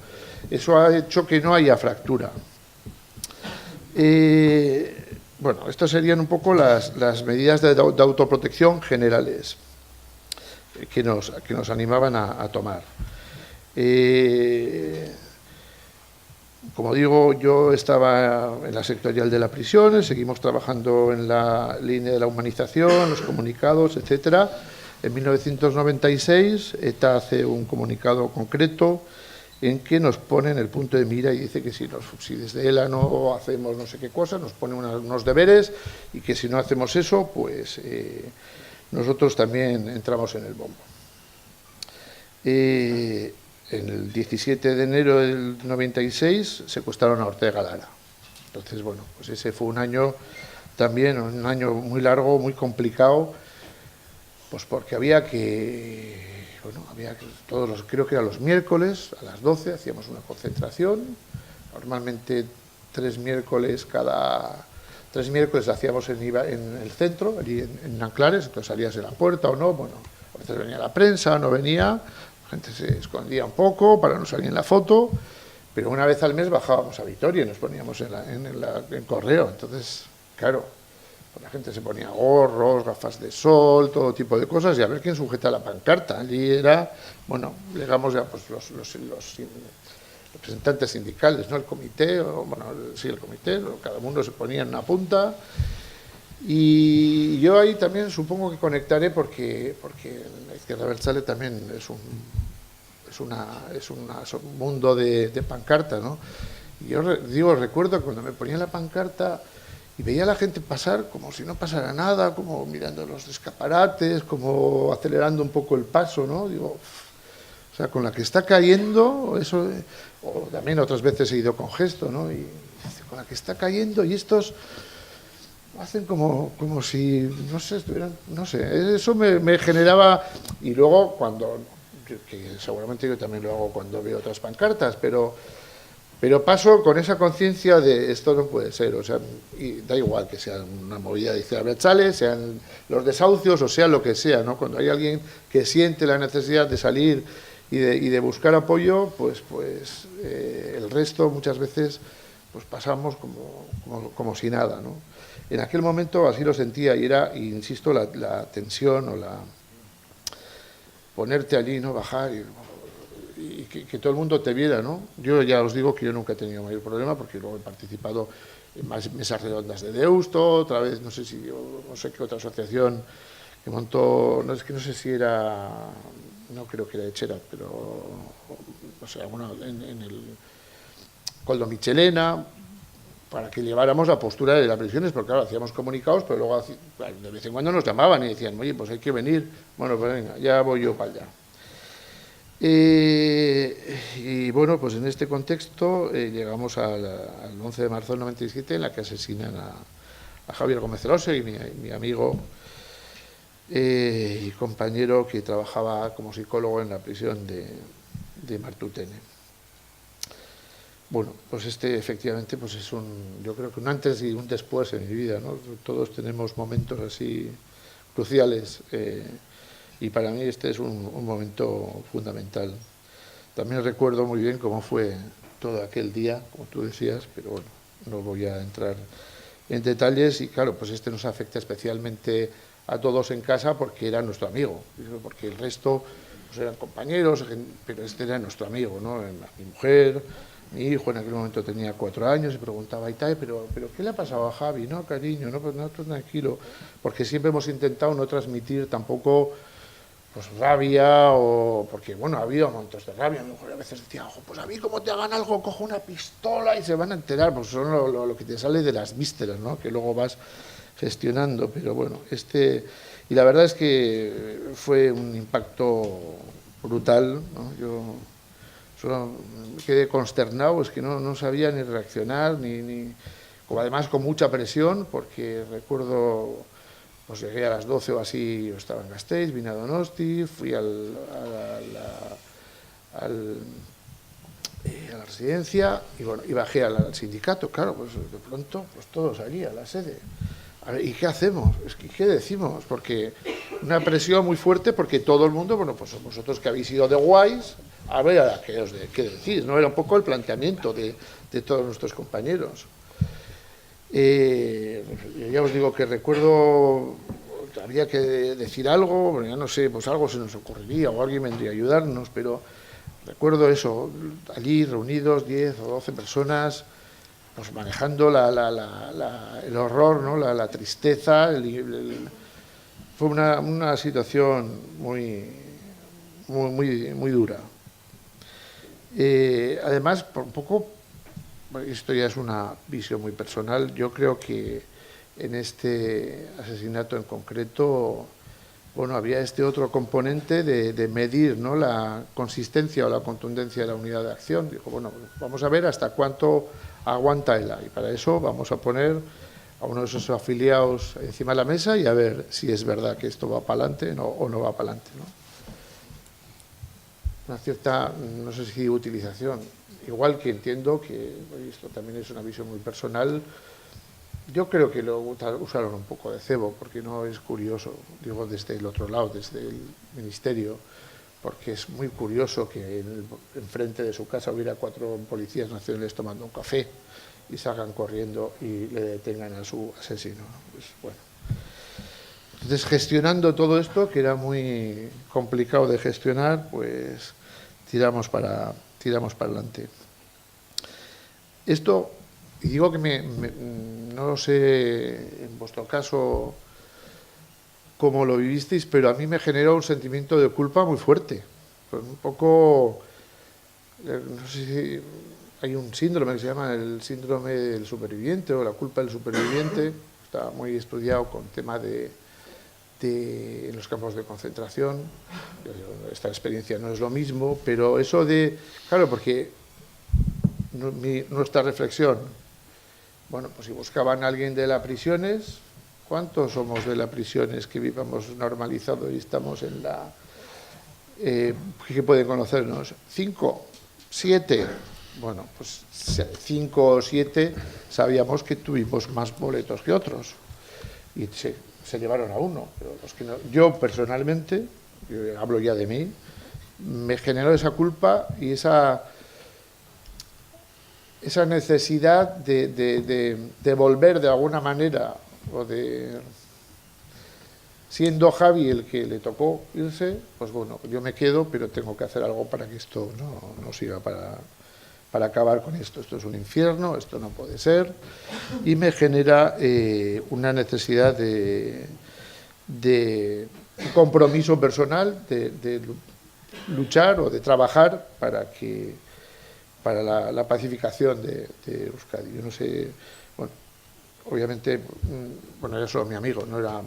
eso ha hecho que no haya fractura. Bueno, estas serían un poco las medidas de autoprotección generales que nos animaban a tomar. Como digo, yo estaba en la sectorial de las prisiones, seguimos trabajando en la línea de la humanización, los comunicados, etcétera. En 1996, ETA hace un comunicado concreto en que nos pone en el punto de mira y dice que si desde ELA no hacemos no sé qué cosa, nos pone unos deberes y que si no hacemos eso, pues nosotros también entramos en el bombo. En el 17 de enero del 96 secuestraron a Ortega Lara. Entonces, bueno, pues ese fue un año también, un año muy largo, muy complicado, pues porque había que creo que eran los miércoles a las 12 hacíamos una concentración, normalmente 3 miércoles hacíamos en el centro, allí en Nanclares, entonces salías de la puerta o no, bueno, a veces venía la prensa, no venía, la gente se escondía un poco para no salir en la foto, pero una vez al mes bajábamos a Vitoria y nos poníamos en correo, entonces, claro, pues la gente se ponía gorros, gafas de sol, todo tipo de cosas, y a ver quién sujeta la pancarta. Allí era, bueno, digamos ya pues los representantes sindicales, ¿no? El comité, el comité, cada uno se ponía en una punta, y yo ahí también supongo que conectaré porque la izquierda abertzale también es un mundo de pancarta, ¿no? Y yo recuerdo que cuando me ponía la pancarta y veía a la gente pasar como si no pasara nada, como mirando los escaparates, como acelerando un poco el paso, ¿no? Digo, o sea, con la que está cayendo, eso, o también otras veces he ido con gesto, ¿no? Y con la que está cayendo, y estos hacen como si, no sé, estuvieran, no sé, eso me generaba, y luego que seguramente yo también lo hago cuando veo otras pancartas, pero paso con esa conciencia de esto no puede ser, o sea, y da igual que sea una movida de izquierda abertzale, sean los desahucios o sea lo que sea, ¿no? Cuando hay alguien que siente la necesidad de salir y de buscar apoyo, pues el resto muchas veces pues pasamos como si nada, ¿no? En aquel momento así lo sentía y era, insisto, la tensión o ponerte allí, ¿no? Bajar y que todo el mundo te viera, ¿no? Yo ya os digo que yo nunca he tenido mayor problema porque luego he participado en más mesas redondas de Deusto, otra vez, no sé qué otra asociación que montó, no sé si era, no creo que era Echera, pero, o sea, bueno, en el Coldo Michelena, para que lleváramos la postura de las prisiones, porque claro, hacíamos comunicados, pero luego de vez en cuando nos llamaban y decían, oye, pues hay que venir, bueno, pues venga, ya voy yo para allá. Y bueno, pues en este contexto llegamos al 11 de marzo del 97, en la que asesinan a Javier Gómez Eloso, y mi amigo y compañero que trabajaba como psicólogo en la prisión de Martutene. Bueno, pues efectivamente pues yo creo que un antes y un después en mi vida, ¿no? Todos tenemos momentos así cruciales. Y para mí este es un momento fundamental. También recuerdo muy bien cómo fue todo aquel día, como tú decías, pero bueno, no voy a entrar en detalles. Y claro, pues nos afecta especialmente a todos en casa porque era nuestro amigo, porque el resto pues eran compañeros, pero este era nuestro amigo, ¿no? Mi mujer, mi hijo en aquel momento tenía 4 años y preguntaba, pero ¿qué le ha pasado a Javi? No, cariño, no, pues nosotros tranquilo, porque siempre hemos intentado no transmitir tampoco pues rabia, o porque bueno, ha habido montos de rabia. Mi mujer a veces decía, ojo, pues a mí como te hagan algo, cojo una pistola y se van a enterar, pues son lo que te sale de las vísceras, ¿no? Que luego vas gestionando, pero bueno, y la verdad es que fue un impacto brutal, ¿no? Yo solo me quedé consternado, es que no sabía ni reaccionar, como además con mucha presión, porque recuerdo, pues llegué a las 12 o así, yo estaba en Gasteiz, vine a Donosti, fui a la residencia y, bueno, y bajé al sindicato. Claro, pues de pronto, pues todos allí, a la sede. A ver, ¿y qué hacemos? ¿Qué decimos? Porque una presión muy fuerte, porque todo el mundo, bueno, pues vosotros que habéis ido de guays, a ver, ¿qué decís? ¿No? Era un poco el planteamiento de todos nuestros compañeros. Ya os digo que recuerdo, habría que decir algo, bueno, ya no sé, pues algo se nos ocurriría o alguien vendría a ayudarnos, pero recuerdo eso, allí reunidos 10 o 12 personas, pues manejando el horror, ¿no? la tristeza. Fue una situación muy dura. Además, por un poco, esto ya es una visión muy personal, yo creo que en este asesinato en concreto, bueno, había este otro componente de medir, ¿no?, la consistencia o la contundencia de la unidad de acción. Dijo, bueno, vamos a ver hasta cuánto aguanta ELA, y para eso vamos a poner a uno de esos afiliados encima de la mesa y a ver si es verdad que esto va para adelante o no va para adelante, ¿no? Una cierta, no sé si utilización, igual que entiendo que esto también es una visión muy personal. Yo creo que lo usaron un poco de cebo, porque no es curioso, digo desde el otro lado, desde el ministerio, porque es muy curioso que enfrente de su casa hubiera 4 policías nacionales tomando un café y salgan corriendo y le detengan a su asesino. Pues bueno. Entonces, gestionando todo esto, que era muy complicado de gestionar, pues tiramos para adelante. Esto, y digo que no sé en vuestro caso cómo lo vivisteis, pero a mí me generó un sentimiento de culpa muy fuerte. Pues un poco, no sé si hay un síndrome que se llama el síndrome del superviviente o la culpa del superviviente. Está muy estudiado con tema en los campos de concentración. Esta experiencia no es lo mismo, pero eso de, claro, porque nuestra reflexión, bueno, pues si buscaban a alguien de las prisiones, ¿cuántos somos de las prisiones que vivamos normalizado y estamos en la... que pueden conocernos? 5, 7. Bueno, pues 5 o 7 sabíamos que tuvimos más boletos que otros. Y se llevaron a uno. Pero los que no, yo personalmente, yo hablo ya de mí, me generó esa culpa y esa necesidad de volver de alguna manera, o de, siendo Javi el que le tocó irse, pues bueno, yo me quedo, pero tengo que hacer algo para que esto no siga, para acabar con esto. Esto es un infierno, esto no puede ser, y me genera una necesidad de un compromiso personal, de luchar o de trabajar para la pacificación de Euskadi. Yo no sé, bueno, obviamente, bueno, era solo mi amigo, no era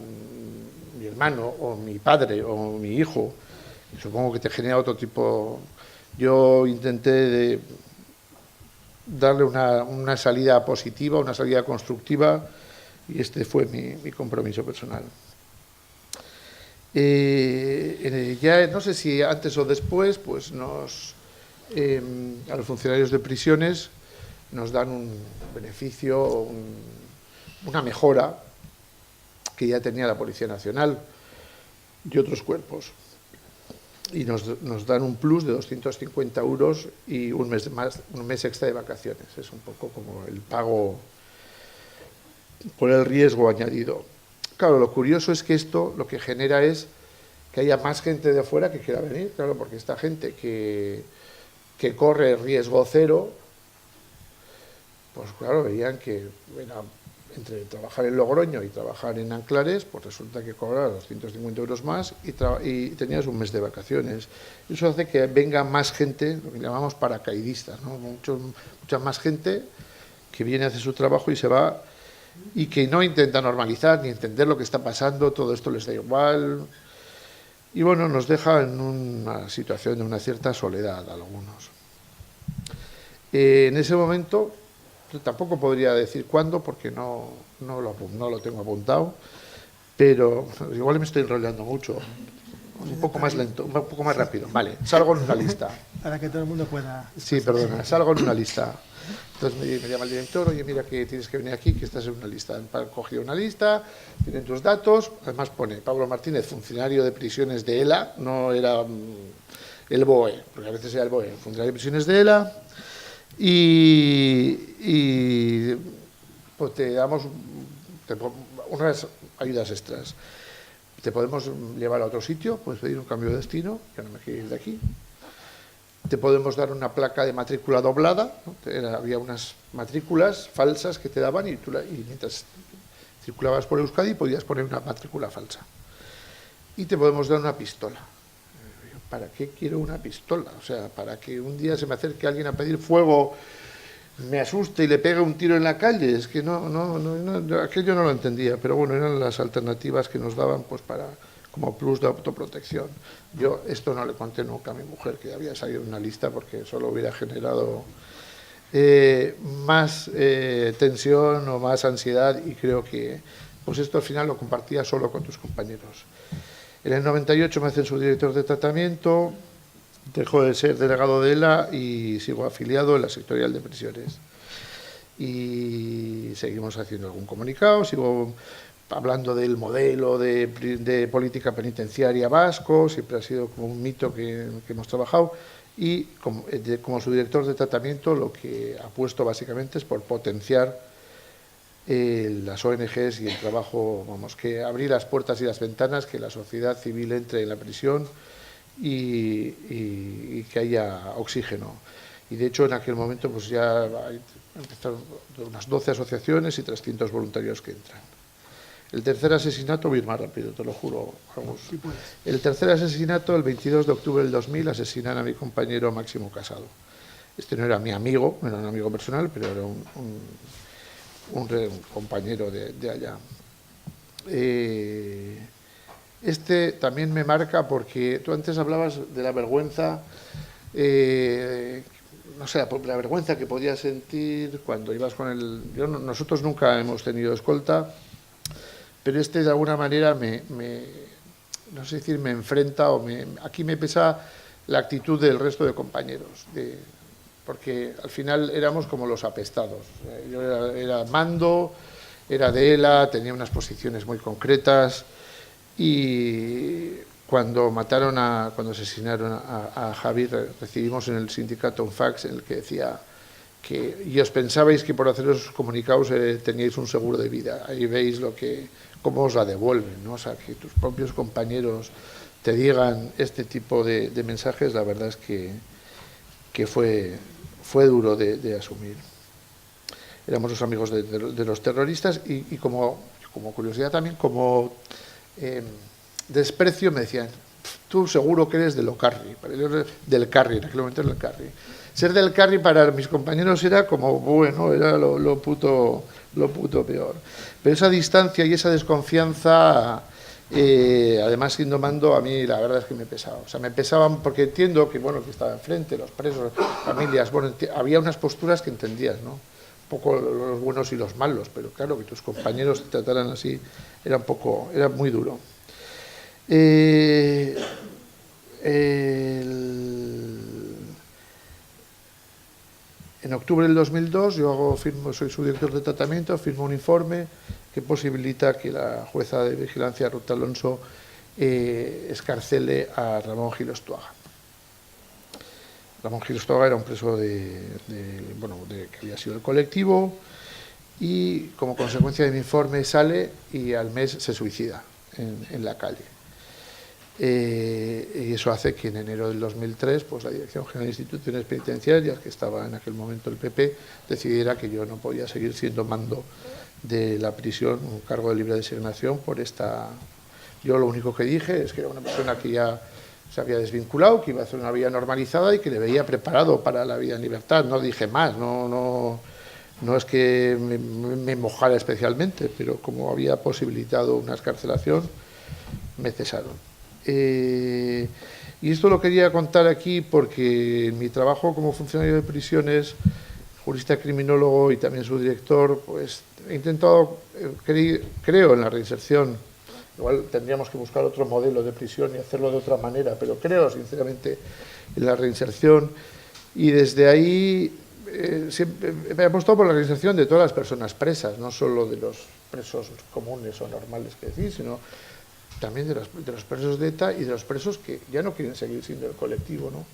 mi hermano o mi padre o mi hijo. Supongo que te genera otro tipo. Yo intenté darle una salida positiva, una salida constructiva, y este fue mi compromiso personal. Ya no sé si antes o después, pues a los funcionarios de prisiones nos dan un beneficio, una mejora que ya tenía la Policía Nacional y otros cuerpos. Y nos dan un plus de 250 euros y un mes extra de vacaciones. Es un poco como el pago por el riesgo añadido. Claro, lo curioso es que esto lo que genera es que haya más gente de fuera que quiera venir, claro, porque esta gente que corre riesgo cero, pues claro, veían que entre trabajar en Logroño y trabajar en Anclares, pues resulta que cobras 250 euros más y tenías un mes de vacaciones. Eso hace que venga más gente, lo que llamamos paracaidistas, ¿no? Mucha más gente que viene a hacer su trabajo y se va, y que no intenta normalizar ni entender lo que está pasando, todo esto les da igual. Y bueno, nos deja en una situación de una cierta soledad a algunos. En ese momento, tampoco podría decir cuándo, porque no lo tengo apuntado, pero igual me estoy enrollando mucho. Un poco más lento, un poco más rápido. Vale, salgo en una lista. Para que todo el mundo pueda... Sí, perdona, salgo en una lista. Entonces me llama el director, oye, mira que tienes que venir aquí, que estás en una lista. Han cogido una lista, tienen tus datos, además pone Pablo Martínez, funcionario de prisiones de ELA, no era el BOE, porque a veces era el BOE, funcionario de prisiones de ELA, y pues te damos unas ayudas extras. Te podemos llevar a otro sitio, puedes pedir un cambio de destino, ya no me quiero ir de aquí. Te podemos dar una placa de matrícula doblada, ¿no? Había unas matrículas falsas que te daban y mientras circulabas por Euskadi podías poner una matrícula falsa. Y te podemos dar una pistola. ¿Para qué quiero una pistola? O sea, para que un día se me acerque alguien a pedir fuego, me asuste y le pegue un tiro en la calle. Es que aquello no lo entendía, pero bueno, eran las alternativas que nos daban pues como plus de autoprotección. Yo esto no le conté nunca a mi mujer, que había salido en una lista, porque solo hubiera generado más tensión o más ansiedad, y creo que pues esto al final lo compartía solo con tus compañeros. En el 98 me hacen subdirector de tratamiento, dejo de ser delegado de ELA y sigo afiliado en la sectorial de prisiones. Y seguimos haciendo algún comunicado, sigo hablando del modelo de política penitenciaria vasco, siempre ha sido como un mito que hemos trabajado, y como subdirector de tratamiento lo que apuesto básicamente es por potenciar las ONGs y el trabajo, vamos, que abrir las puertas y las ventanas, que la sociedad civil entre en la prisión y que haya oxígeno. Y de hecho en aquel momento pues ya hay unas 12 asociaciones y 300 voluntarios que entran. El tercer asesinato, voy a ir más rápido, te lo juro. Vamos. Sí, puedes. El tercer asesinato, el 22 de octubre del 2000, asesinan a mi compañero Máximo Casado. Este no era mi amigo, no era un amigo personal, pero era un compañero de allá. Este también me marca porque tú antes hablabas de la vergüenza, no sé, la vergüenza que podías sentir cuando ibas con el... Nosotros nunca hemos tenido escolta, pero este de alguna manera no sé decir, me enfrenta aquí me pesa la actitud del resto de compañeros, porque al final éramos como los apestados. Yo era mando, era de ELA, tenía unas posiciones muy concretas, y cuando asesinaron a Javier, recibimos en el sindicato un fax en el que decía y os pensabais que por hacer esos comunicados teníais un seguro de vida. Ahí veis cómo os la devuelven, ¿no? O sea, que tus propios compañeros te digan este tipo de mensajes, la verdad es que fue duro de asumir. Éramos los amigos de los terroristas y como curiosidad también, como desprecio, me decían, tú seguro que eres del Ocarri, del Carri, en aquel momento era el Carri. Ser del Carri para mis compañeros era como, bueno, era lo puto peor. Pero esa distancia y esa desconfianza, además siendo mando, a mí la verdad es que me pesaba. O sea, me pesaban porque entiendo que, bueno, que estaba enfrente, los presos, familias, bueno, había unas posturas que entendías, ¿no? Un poco los buenos y los malos, pero claro, que tus compañeros te trataran así era muy duro. En octubre del 2002 soy subdirector de tratamiento, firmo un informe que posibilita que la jueza de vigilancia Ruth Alonso escarcele a Ramón Gil Ostuaga. Ramón Gil Ostuaga era un preso que había sido del colectivo, y como consecuencia de mi informe sale y al mes se suicida en la calle. Y eso hace que en enero del 2003 pues la Dirección General de Instituciones Penitenciarias, que estaba en aquel momento el PP, decidiera que yo no podía seguir siendo mando de la prisión, un cargo de libre designación por esta... Yo lo único que dije es que era una persona que ya se había desvinculado, que iba a hacer una vida normalizada y que le veía preparado para la vida en libertad. No dije más, no es que me mojara especialmente, pero como había posibilitado una excarcelación, me cesaron. Y esto lo quería contar aquí porque en mi trabajo como funcionario de prisiones, jurista criminólogo y también subdirector, pues he intentado, creo en la reinserción Igual tendríamos que buscar otro modelo de prisión y hacerlo de otra manera, pero creo sinceramente en la reinserción, y desde ahí siempre me he apostado por la reinserción de todas las personas presas, no solo de los presos comunes o normales que decir, sino también de los presos de ETA y de los presos que ya no quieren seguir siendo el colectivo, ¿no?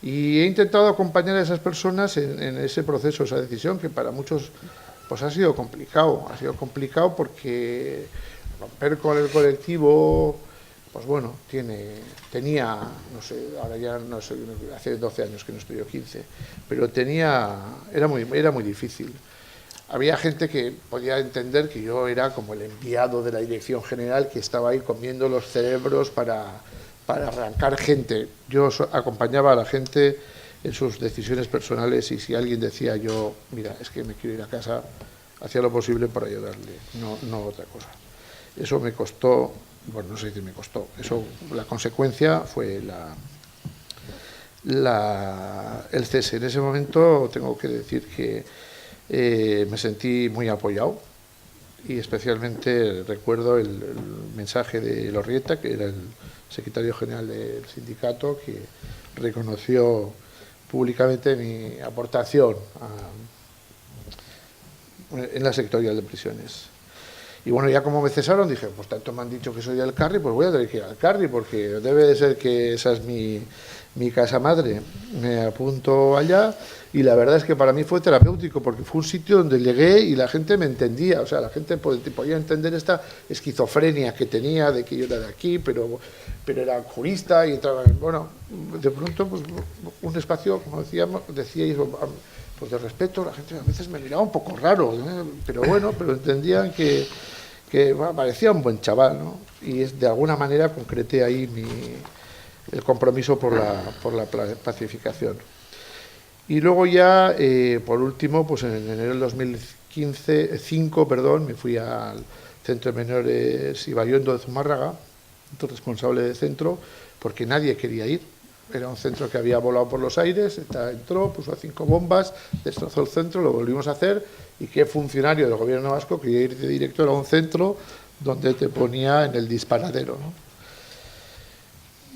Y he intentado acompañar a esas personas en ese proceso, esa decisión, que para muchos pues ha sido complicado porque romper con el colectivo, pues bueno, tenía, no sé, ahora ya no sé, hace 12 años que no estoy yo, 15, pero era muy difícil. Había gente que podía entender que yo era como el enviado de la dirección general que estaba ahí comiendo los cerebros para arrancar gente. Yo acompañaba a la gente en sus decisiones personales, y si alguien decía yo, mira, es que me quiero ir a casa, hacía lo posible por ayudarle, no otra cosa. Eso me costó, bueno, no sé si me costó, la consecuencia fue el cese. En ese momento tengo que decir que me sentí muy apoyado, y especialmente recuerdo el mensaje de Lorrieta, que era el secretario general del sindicato, que reconoció públicamente mi aportación en la sectorial de prisiones. Y bueno, ya como me cesaron, dije, pues tanto me han dicho que soy del Carri, pues voy a tener que ir al Carri, porque debe de ser que esa es mi casa madre. Me apunto allá, y la verdad es que para mí fue terapéutico, porque fue un sitio donde llegué y la gente me entendía, o sea, la gente podía entender esta esquizofrenia que tenía, de que yo era de aquí, pero era jurista, y entraba, bueno, de pronto, pues un espacio, como decíais, pues de respeto. La gente a veces me miraba un poco raro, pero bueno, pero entendían que bueno, parecía un buen chaval, ¿no? Y de alguna manera concreté ahí el compromiso por la pacificación. Y luego ya, por último, pues en enero del 2005, me fui al Centro de Menores Ibaiondo de Zumárraga, responsable del centro, porque nadie quería ir. Era un centro que había volado por los aires, entró, puso 5 bombas, destrozó el centro, lo volvimos a hacer, y qué funcionario del gobierno vasco quería ir de director a un centro donde te ponía en el disparadero, ¿no?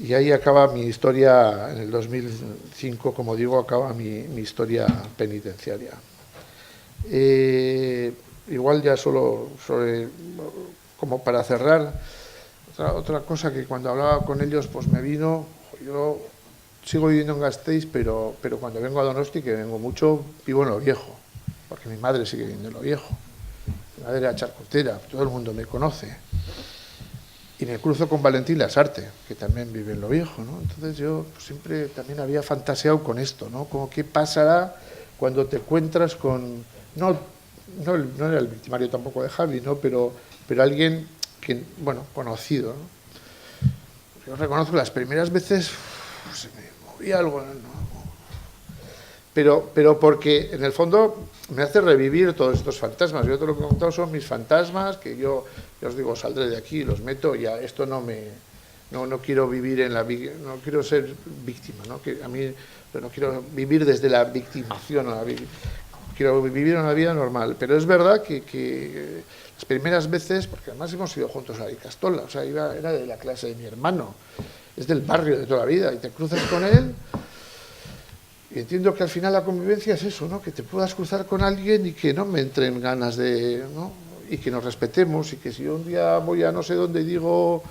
Y ahí acaba mi historia, en el 2005, como digo, acaba mi historia penitenciaria. Igual ya solo como para cerrar, otra cosa que cuando hablaba con ellos pues me vino, yo sigo viviendo en Gasteiz, pero cuando vengo a Donosti, que vengo mucho, vivo en Lo Viejo, porque mi madre sigue viviendo en Lo Viejo. Mi madre era charcutera, todo el mundo me conoce. Y me cruzo con Valentín Lasarte, que también vive en Lo Viejo, ¿no? Entonces yo pues, siempre también había fantaseado con esto, ¿no? Como qué pasará cuando te encuentras con... No era el victimario tampoco de Javi, ¿no? Pero alguien que, bueno, conocido, ¿no? Yo reconozco que las primeras veces se me movía algo, ¿no? Pero porque en el fondo me hace revivir todos estos fantasmas. Yo te lo que he contado son mis fantasmas, que yo os digo, saldré de aquí, los meto, y a esto no quiero vivir no quiero ser víctima, ¿no? Que a mí no quiero vivir desde la victimación, quiero vivir una vida normal. Pero es verdad que las primeras veces, porque además hemos ido juntos a Icastola, o sea, era de la clase de mi hermano, es del barrio de toda la vida, y te cruzas con él. Y entiendo que al final la convivencia es eso, ¿no? Que te puedas cruzar con alguien y que no me entren ganas de... ¿no? Y que nos respetemos, y que si un día voy a no sé dónde y digo,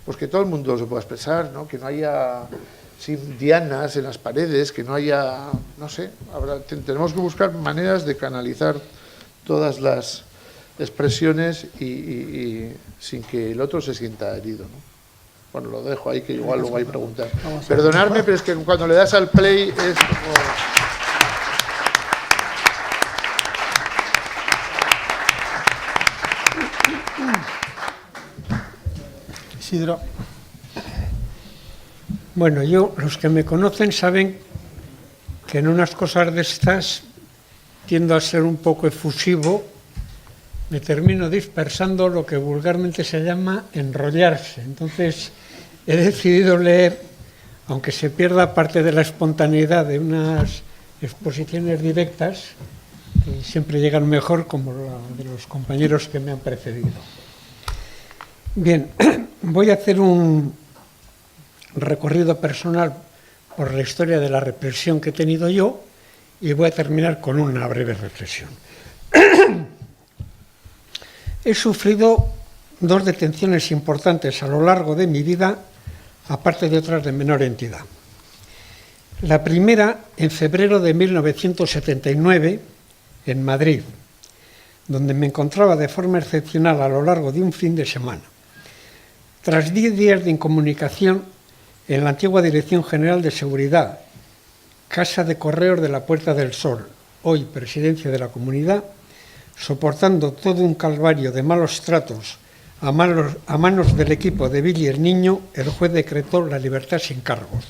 pues que todo el mundo se pueda expresar, ¿no? Que no haya dianas en las paredes, que no haya... No sé, tenemos que buscar maneras de canalizar todas las expresiones y sin que el otro se sienta herido, ¿no? Bueno, lo dejo ahí, que igual luego hay preguntas. Perdonadme, pero es que cuando le das al play es como... Isidro. Bueno, los que me conocen saben que en unas cosas de estas tiendo a ser un poco efusivo, me termino dispersando, lo que vulgarmente se llama enrollarse. Entonces, he decidido leer, aunque se pierda parte de la espontaneidad de unas exposiciones directas, que siempre llegan mejor, como la de los compañeros que me han precedido. Bien, voy a hacer un recorrido personal por la historia de la represión que he tenido yo y voy a terminar con una breve reflexión. He sufrido 2 detenciones importantes a lo largo de mi vida, aparte de otras de menor entidad. La primera en febrero de 1979 en Madrid, donde me encontraba de forma excepcional a lo largo de un fin de semana. Tras 10 días de incomunicación en la antigua Dirección General de Seguridad, Casa de Correos de la Puerta del Sol, hoy Presidencia de la Comunidad, soportando todo un calvario de malos tratos a manos del equipo de Billy el Niño, el juez decretó la libertad sin cargos.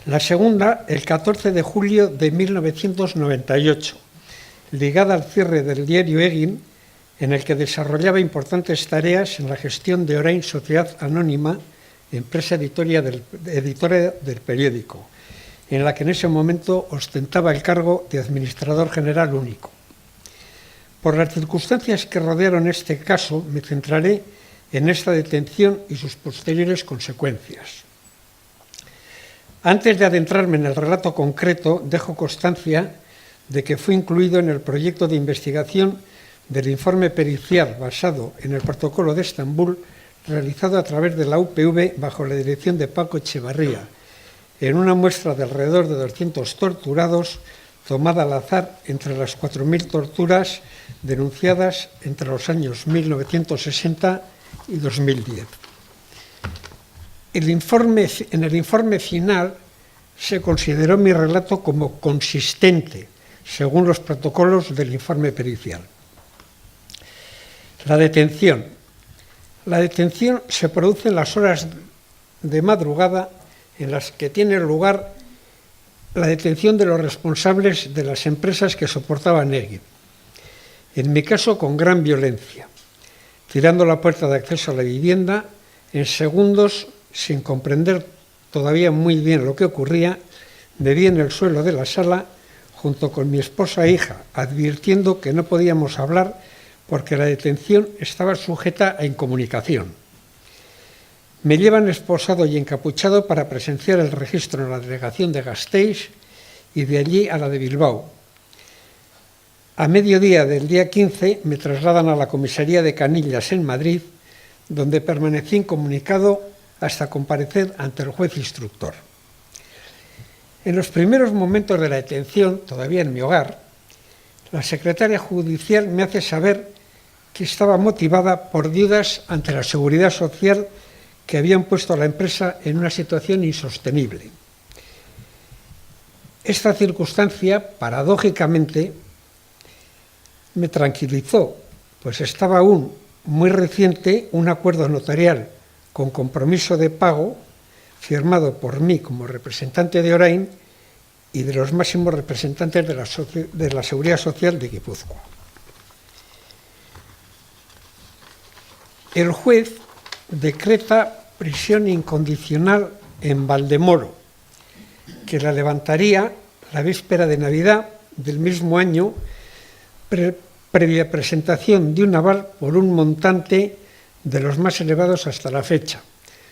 La segunda, el 14 de julio de 1998, ligada al cierre del diario Egin, en el que desarrollaba importantes tareas en la gestión de Orain Sociedad Anónima, empresa editora del periódico, en la que en ese momento ostentaba el cargo de administrador general único. Por las circunstancias que rodearon este caso, me centraré en esta detención y sus posteriores consecuencias. Antes de adentrarme en el relato concreto, dejo constancia de que fue incluido en el proyecto de investigación del informe pericial basado en el protocolo de Estambul realizado a través de la UPV bajo la dirección de Paco Echevarría, en una muestra de alrededor de 200 torturados tomada al azar entre las 4.000 torturas denunciadas entre los años 1960 y 2010. En el informe final se consideró mi relato como consistente, según los protocolos del informe pericial. La detención. La detención se produce en las horas de madrugada en las que tiene lugar la detención de los responsables de las empresas que soportaban Egin. En mi caso, con gran violencia, tirando la puerta de acceso a la vivienda, en segundos, sin comprender todavía muy bien lo que ocurría, me vi en el suelo de la sala junto con mi esposa e hija, advirtiendo que no podíamos hablar porque la detención estaba sujeta a incomunicación. Me llevan esposado y encapuchado para presenciar el registro en la delegación de Gasteiz y de allí a la de Bilbao. A mediodía del día 15 me trasladan a la comisaría de Canillas en Madrid, donde permanecí incomunicado hasta comparecer ante el juez instructor. En los primeros momentos de la detención, todavía en mi hogar, la secretaria judicial me hace saber que estaba motivada por deudas ante la Seguridad Social que habían puesto a la empresa en una situación insostenible. Esta circunstancia, paradójicamente, me tranquilizó, pues estaba aún muy reciente un acuerdo notarial con compromiso de pago firmado por mí como representante de Orain y de los máximos representantes de la Seguridad Social de Guipúzcoa. El juez decreta prisión incondicional en Valdemoro, que la levantaría la víspera de Navidad del mismo año, previa presentación de un aval por un montante de los más elevados hasta la fecha,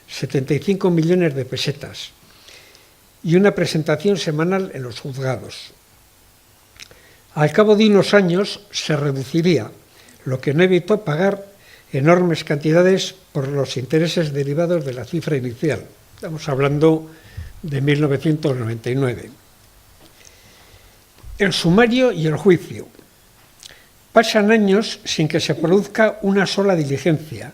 75 millones de pesetas, y una presentación semanal en los juzgados. Al cabo de unos años se reduciría, lo que no evitó pagar enormes cantidades por los intereses derivados de la cifra inicial. Estamos hablando de 1999. El sumario y el juicio. Pasan años sin que se produzca una sola diligencia,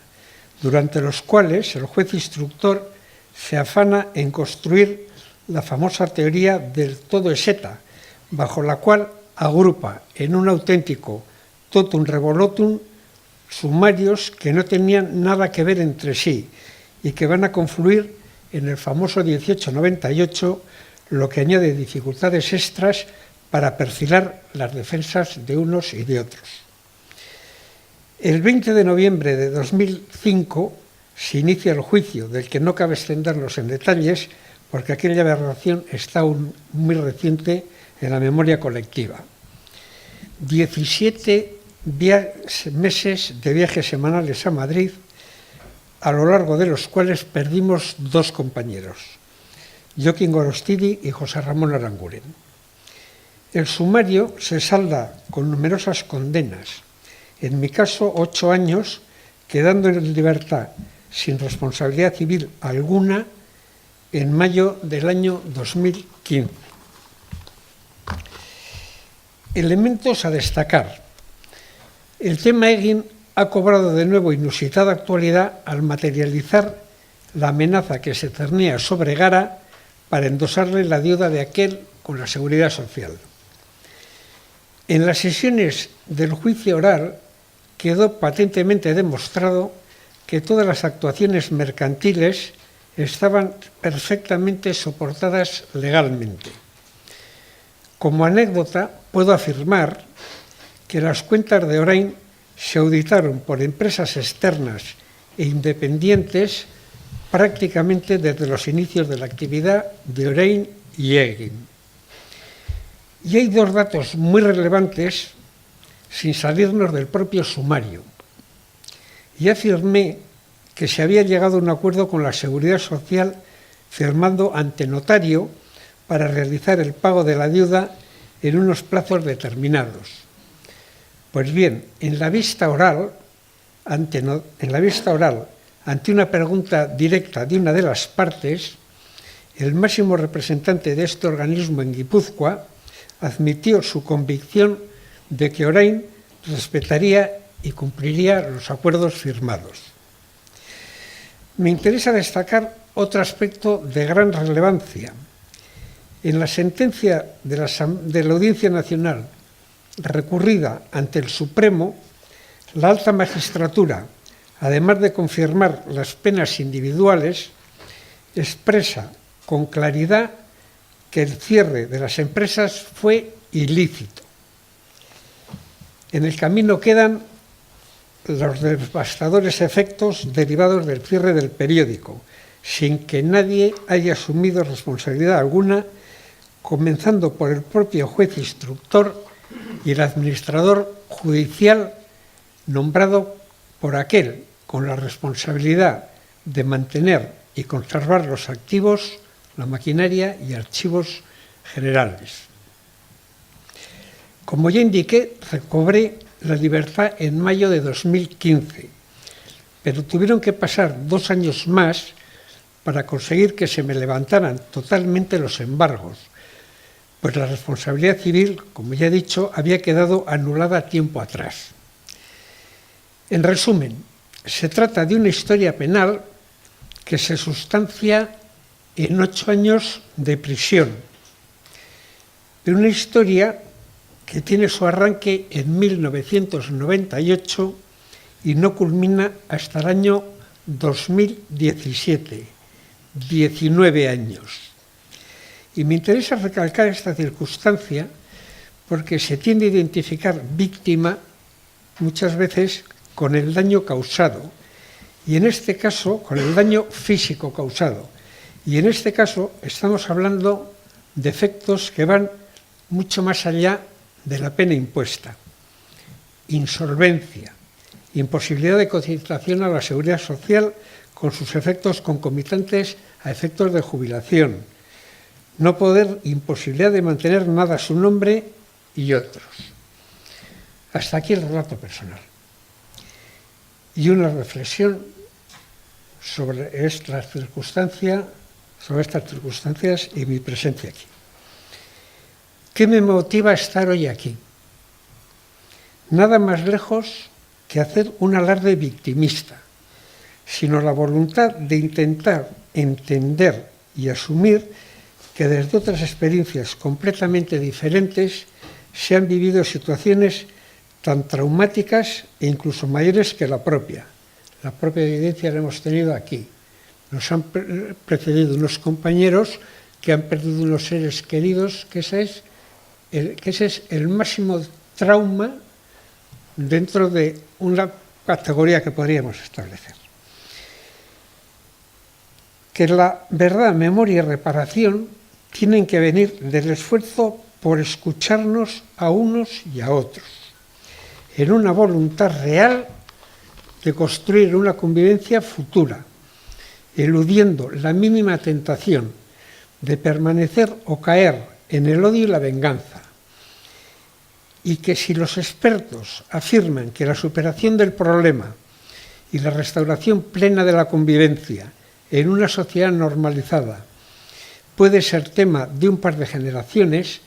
durante los cuales el juez instructor se afana en construir la famosa teoría del todo es ETA, bajo la cual agrupa en un auténtico totum revolutum sumarios que no tenían nada que ver entre sí y que van a confluir en el famoso 1898, lo que añade dificultades extras para perfilar las defensas de unos y de otros. El 20 de noviembre de 2005 se inicia el juicio, del que no cabe extendernos en detalles porque aquella aberración está aún muy reciente en la memoria colectiva. 17 meses de viajes semanales a Madrid, a lo largo de los cuales perdimos 2 compañeros, Joaquín Gorostidi y José Ramón Aranguren. El sumario se salda con numerosas condenas, en mi caso 8 años, quedando en libertad sin responsabilidad civil alguna en mayo del año 2015. Elementos a destacar. El tema Egin ha cobrado de nuevo inusitada actualidad al materializar la amenaza que se cernía sobre Gara para endosarle la deuda de aquel con la Seguridad Social. En las sesiones del juicio oral quedó patentemente demostrado que todas las actuaciones mercantiles estaban perfectamente soportadas legalmente. Como anécdota, puedo afirmar que las cuentas de Orain se auditaron por empresas externas e independientes prácticamente desde los inicios de la actividad de Orain y Egin. Y hay 2 datos muy relevantes sin salirnos del propio sumario. Y afirmé que se había llegado a un acuerdo con la Seguridad Social firmando ante notario para realizar el pago de la deuda en unos plazos determinados. Pues bien, en la vista oral, ante una pregunta directa de una de las partes, el máximo representante de este organismo en Guipúzcoa admitió su convicción de que Orain respetaría y cumpliría los acuerdos firmados. Me interesa destacar otro aspecto de gran relevancia. En la sentencia de la Audiencia Nacional recurrida ante el Supremo, la alta magistratura, además de confirmar las penas individuales, expresa con claridad que el cierre de las empresas fue ilícito. En el camino quedan los devastadores efectos derivados del cierre del periódico, sin que nadie haya asumido responsabilidad alguna, comenzando por el propio juez instructor y el administrador judicial nombrado por aquel con la responsabilidad de mantener y conservar los activos, la maquinaria y archivos generales. Como ya indiqué, recobré la libertad en mayo de 2015, pero tuvieron que pasar 2 años más para conseguir que se me levantaran totalmente los embargos, pues la responsabilidad civil, como ya he dicho, había quedado anulada tiempo atrás. En resumen, se trata de una historia penal que se sustancia en 8 años de prisión, de una historia que tiene su arranque en 1998 y no culmina hasta el año 2017, 19 años. Y me interesa recalcar esta circunstancia porque se tiende a identificar víctima muchas veces con el daño causado, y en este caso con el daño físico causado. Y en este caso estamos hablando de efectos que van mucho más allá de la pena impuesta. Insolvencia, imposibilidad de cotización a la Seguridad Social con sus efectos concomitantes a efectos de jubilación, no poder, imposibilidad de mantener nada a su nombre y otros. Hasta aquí el relato personal. Y una reflexión sobre estas circunstancias y mi presencia aquí. ¿Qué me motiva a estar hoy aquí? Nada más lejos que hacer un alarde victimista, sino la voluntad de intentar entender y asumir que desde otras experiencias completamente diferentes se han vivido situaciones tan traumáticas e incluso mayores que la propia. La propia evidencia la hemos tenido aquí. Nos han precedido unos compañeros que han perdido unos seres queridos, que ese es el máximo trauma dentro de una categoría que podríamos establecer. Que la verdad, memoria y reparación tienen que venir del esfuerzo por escucharnos a unos y a otros, en una voluntad real de construir una convivencia futura, eludiendo la mínima tentación de permanecer o caer en el odio y la venganza. Y que si los expertos afirman que la superación del problema y la restauración plena de la convivencia en una sociedad normalizada puede ser tema de un par de generaciones,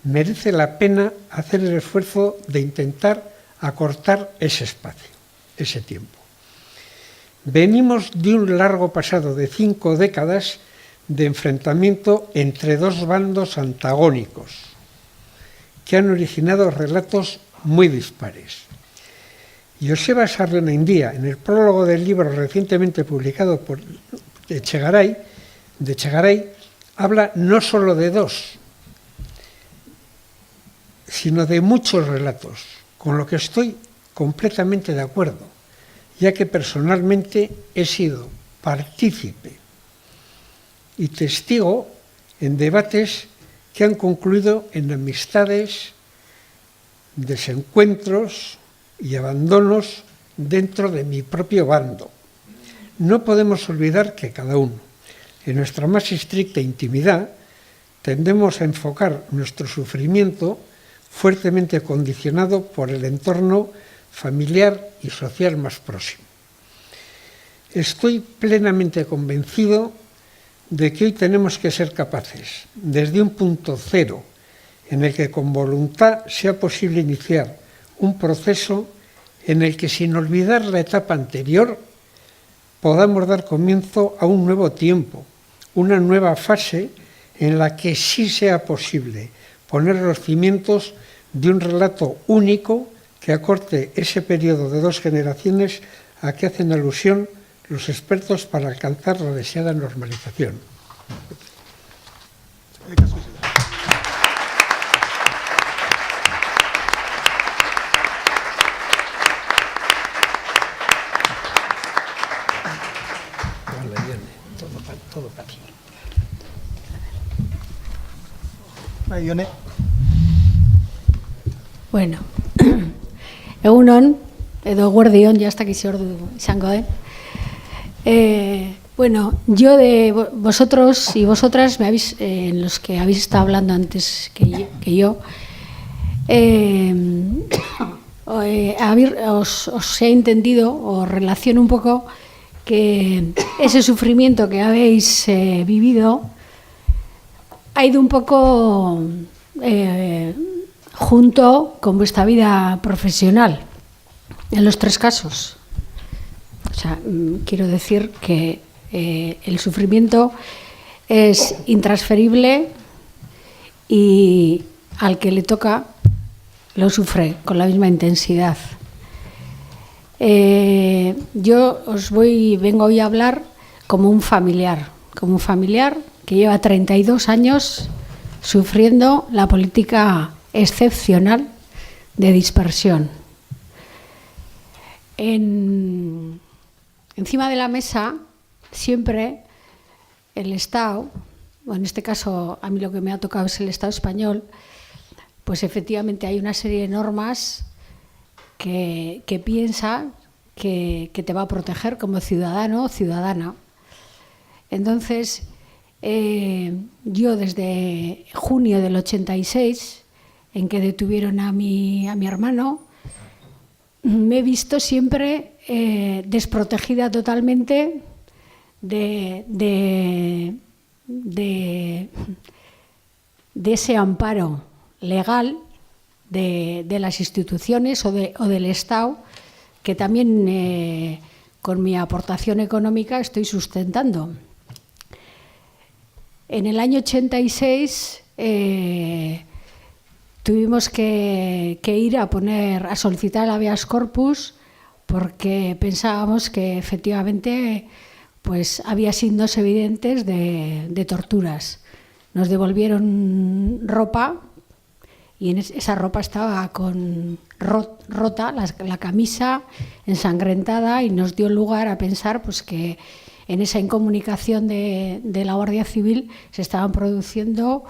merece la pena hacer el esfuerzo de intentar acortar ese espacio, ese tiempo. Venimos de un largo pasado de 5 décadas de enfrentamiento entre dos bandos antagónicos que han originado relatos muy dispares. Joseba Sarrenaindia, en el prólogo del libro recientemente publicado por Echegaray, habla no solo de dos, sino de muchos relatos, con lo que estoy completamente de acuerdo, ya que personalmente he sido partícipe y testigo en debates que han concluido en amistades, desencuentros y abandonos dentro de mi propio bando. No podemos olvidar que cada uno, en nuestra más estricta intimidad, tendemos a enfocar nuestro sufrimiento fuertemente condicionado por el entorno familiar y social más próximo. Estoy plenamente convencido de que hoy tenemos que ser capaces, desde un punto cero, en el que con voluntad sea posible iniciar un proceso en el que, sin olvidar la etapa anterior, podamos dar comienzo a un nuevo tiempo, una nueva fase en la que sí sea posible poner los cimientos de un relato único que acorte ese periodo de 2 generaciones a que hacen alusión los expertos para alcanzar la deseada normalización. Todo para ti. Ione. Bueno, egunon, edo eguerdion, ya hasta aquí se ordu izango den. Bueno, yo de vosotros y vosotras, en los que habéis estado hablando antes que yo, os he entendido, os relaciono un poco que ese sufrimiento que habéis vivido ha ido un poco junto con vuestra vida profesional, en los 3 casos. O sea, quiero decir que el sufrimiento es intransferible y al que le toca lo sufre con la misma intensidad. Yo vengo hoy a hablar como un familiar que lleva 32 años sufriendo la política excepcional de dispersión. Encima de la mesa, siempre el Estado, o en este caso a mí lo que me ha tocado es el Estado español, pues efectivamente hay una serie de normas que piensa que te va a proteger como ciudadano o ciudadana. Entonces, yo desde junio del 86, en que detuvieron a mi hermano, me he visto siempre desprotegida totalmente de ese amparo legal de las instituciones o del Estado, que también con mi aportación económica estoy sustentando. En el año 86 tuvimos que ir a solicitar el habeas corpus porque pensábamos que efectivamente pues había signos evidentes de torturas. Nos devolvieron ropa y en esa ropa estaba rota, la camisa ensangrentada, y nos dio lugar a pensar pues que en esa incomunicación de la Guardia Civil se estaban produciendo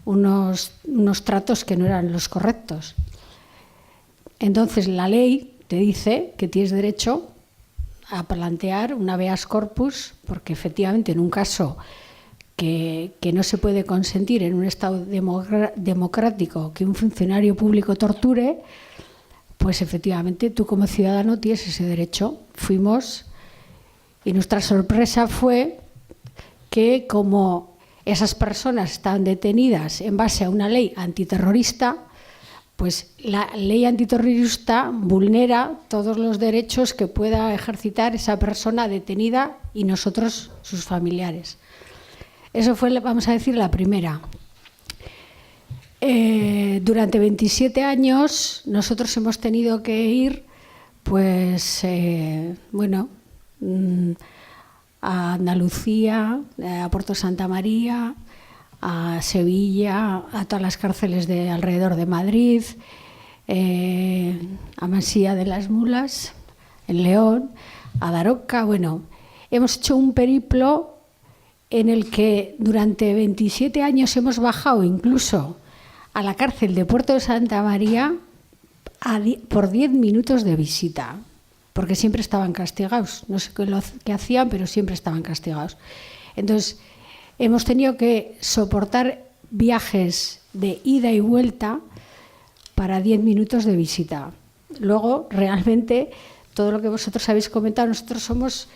unos tratos que no eran los correctos. Entonces la ley te dice que tienes derecho a plantear un habeas corpus, porque efectivamente en un caso que no se puede consentir en un Estado democrático que un funcionario público torture, pues efectivamente tú como ciudadano tienes ese derecho. Fuimos y nuestra sorpresa fue que como esas personas estaban detenidas en base a una ley antiterrorista, pues la ley antiterrorista vulnera todos los derechos que pueda ejercitar esa persona detenida y nosotros, sus familiares. Eso fue, vamos a decir, la primera. Durante 27 años nosotros hemos tenido que ir, pues, a Andalucía, a Puerto Santa María, a Sevilla, a todas las cárceles de alrededor de Madrid, a Masía de las Mulas, en León, a Daroca. Bueno, hemos hecho un periplo en el que durante 27 años hemos bajado incluso a la cárcel de Puerto de Santa María por 10 minutos de visita, porque siempre estaban castigados. No sé qué hacían, pero siempre estaban castigados. Entonces, hemos tenido que soportar viajes de ida y vuelta para 10 minutos de visita. Luego, realmente, todo lo que vosotros habéis comentado, nosotros somos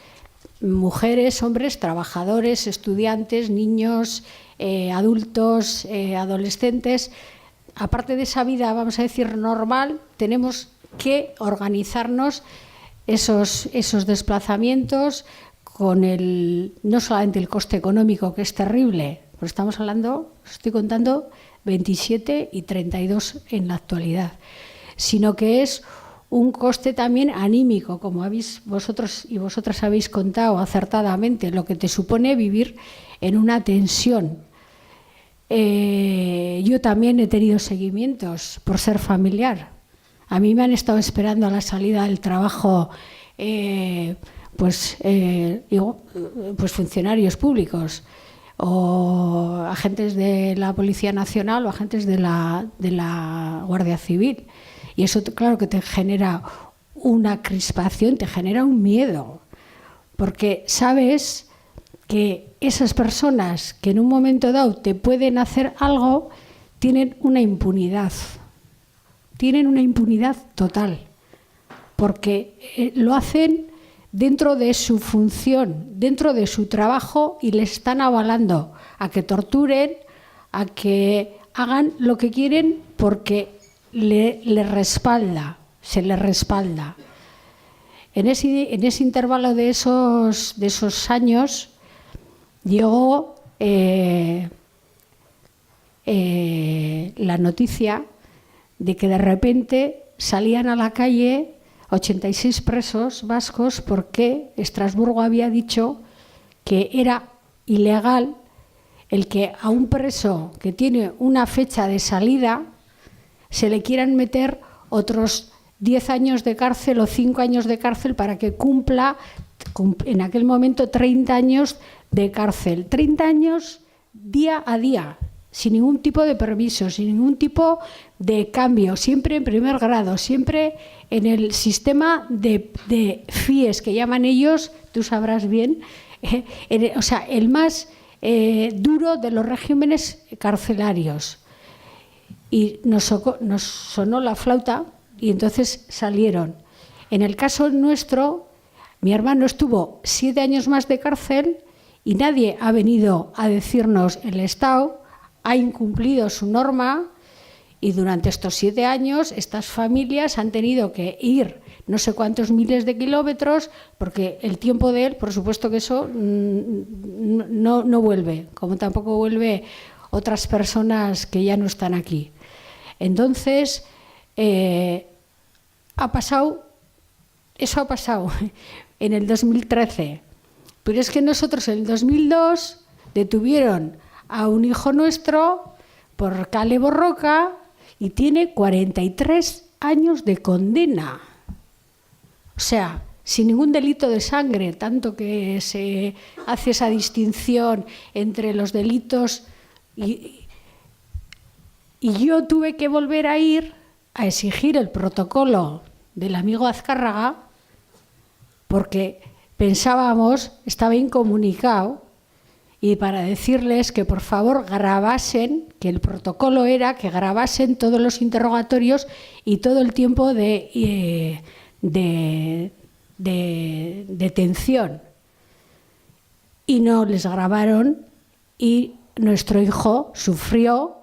mujeres, hombres, trabajadores, estudiantes, niños, adultos, adolescentes. Aparte de esa vida, vamos a decir, normal, tenemos que organizarnos esos desplazamientos con no solamente el coste económico, que es terrible, pues estamos hablando, os estoy contando 27 y 32 en la actualidad, sino que es un coste también anímico, como vosotros y vosotras habéis contado acertadamente, lo que te supone vivir en una tensión. Yo también he tenido seguimientos por ser familiar. A mí me han estado esperando a la salida del trabajo pues funcionarios públicos o agentes de la Policía Nacional o agentes de la Guardia Civil. Y eso, claro, que te genera una crispación, te genera un miedo, porque sabes que esas personas que en un momento dado te pueden hacer algo tienen una impunidad total, porque lo hacen dentro de su función, dentro de su trabajo, y les están avalando a que torturen, a que hagan lo que quieren porque le respalda, se le respalda. En ese intervalo de esos años llegó la noticia de que de repente salían a la calle 86 presos vascos porque Estrasburgo había dicho que era ilegal el que a un preso que tiene una fecha de salida se le quieran meter otros 10 años de cárcel o 5 años de cárcel para que cumpla en aquel momento 30 años de cárcel. 30 años día a día, sin ningún tipo de permiso, sin ningún tipo de cambio, siempre en primer grado, siempre en el sistema de FIES que llaman ellos, tú sabrás bien, o sea, el más duro de los regímenes carcelarios. Y nos sonó la flauta y entonces salieron. En el caso nuestro, mi hermano estuvo 7 años más de cárcel y nadie ha venido a decirnos el Estado ha incumplido su norma, y durante estos 7 años estas familias han tenido que ir no sé cuántos miles de kilómetros, porque el tiempo de él, por supuesto que eso no vuelve, como tampoco vuelve otras personas que ya no están aquí. Entonces, eso ha pasado en el 2013, pero es que nosotros en el 2002 detuvieron a un hijo nuestro por Kale Borroka y tiene 43 años de condena. O sea, sin ningún delito de sangre, tanto que se hace esa distinción entre los delitos. Y yo tuve que volver a ir a exigir el protocolo del amigo Azcárraga porque pensábamos, estaba incomunicado, y para decirles que por favor grabasen, que el protocolo era que grabasen todos los interrogatorios y todo el tiempo de detención. Y no les grabaron y nuestro hijo sufrió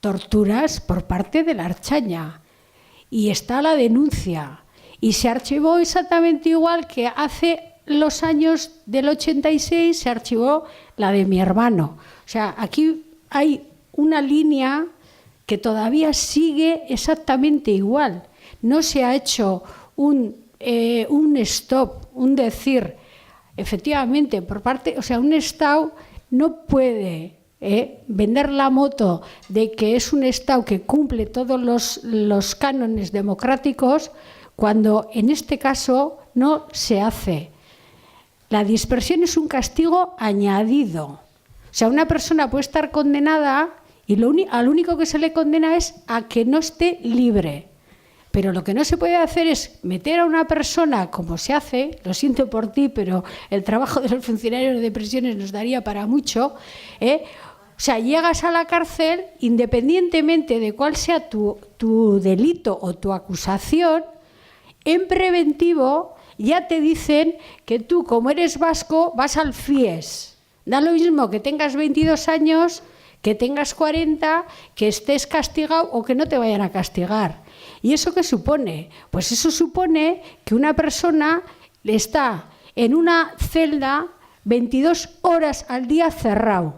torturas por parte de la Archaña. Y está la denuncia. Y se archivó exactamente igual que hace los años del 86 se archivó la de mi hermano. O sea, aquí hay una línea que todavía sigue exactamente igual. No se ha hecho un stop, un decir, efectivamente, por parte, o sea, un Estado no puede vender la moto de que es un Estado que cumple todos los cánones democráticos cuando en este caso no se hace. La dispersión es un castigo añadido. O sea, una persona puede estar condenada y al único que se le condena es a que no esté libre. Pero lo que no se puede hacer es meter a una persona, como se hace, lo siento por ti, pero el trabajo de los funcionarios de prisiones nos daría para mucho. O sea, llegas a la cárcel, independientemente de cuál sea tu delito o tu acusación, en preventivo ya te dicen que tú, como eres vasco, vas al FIES. Da lo mismo que tengas 22 años, que tengas 40, que estés castigado o que no te vayan a castigar. ¿Y eso qué supone? Pues eso supone que una persona está en una celda 22 horas al día cerrado,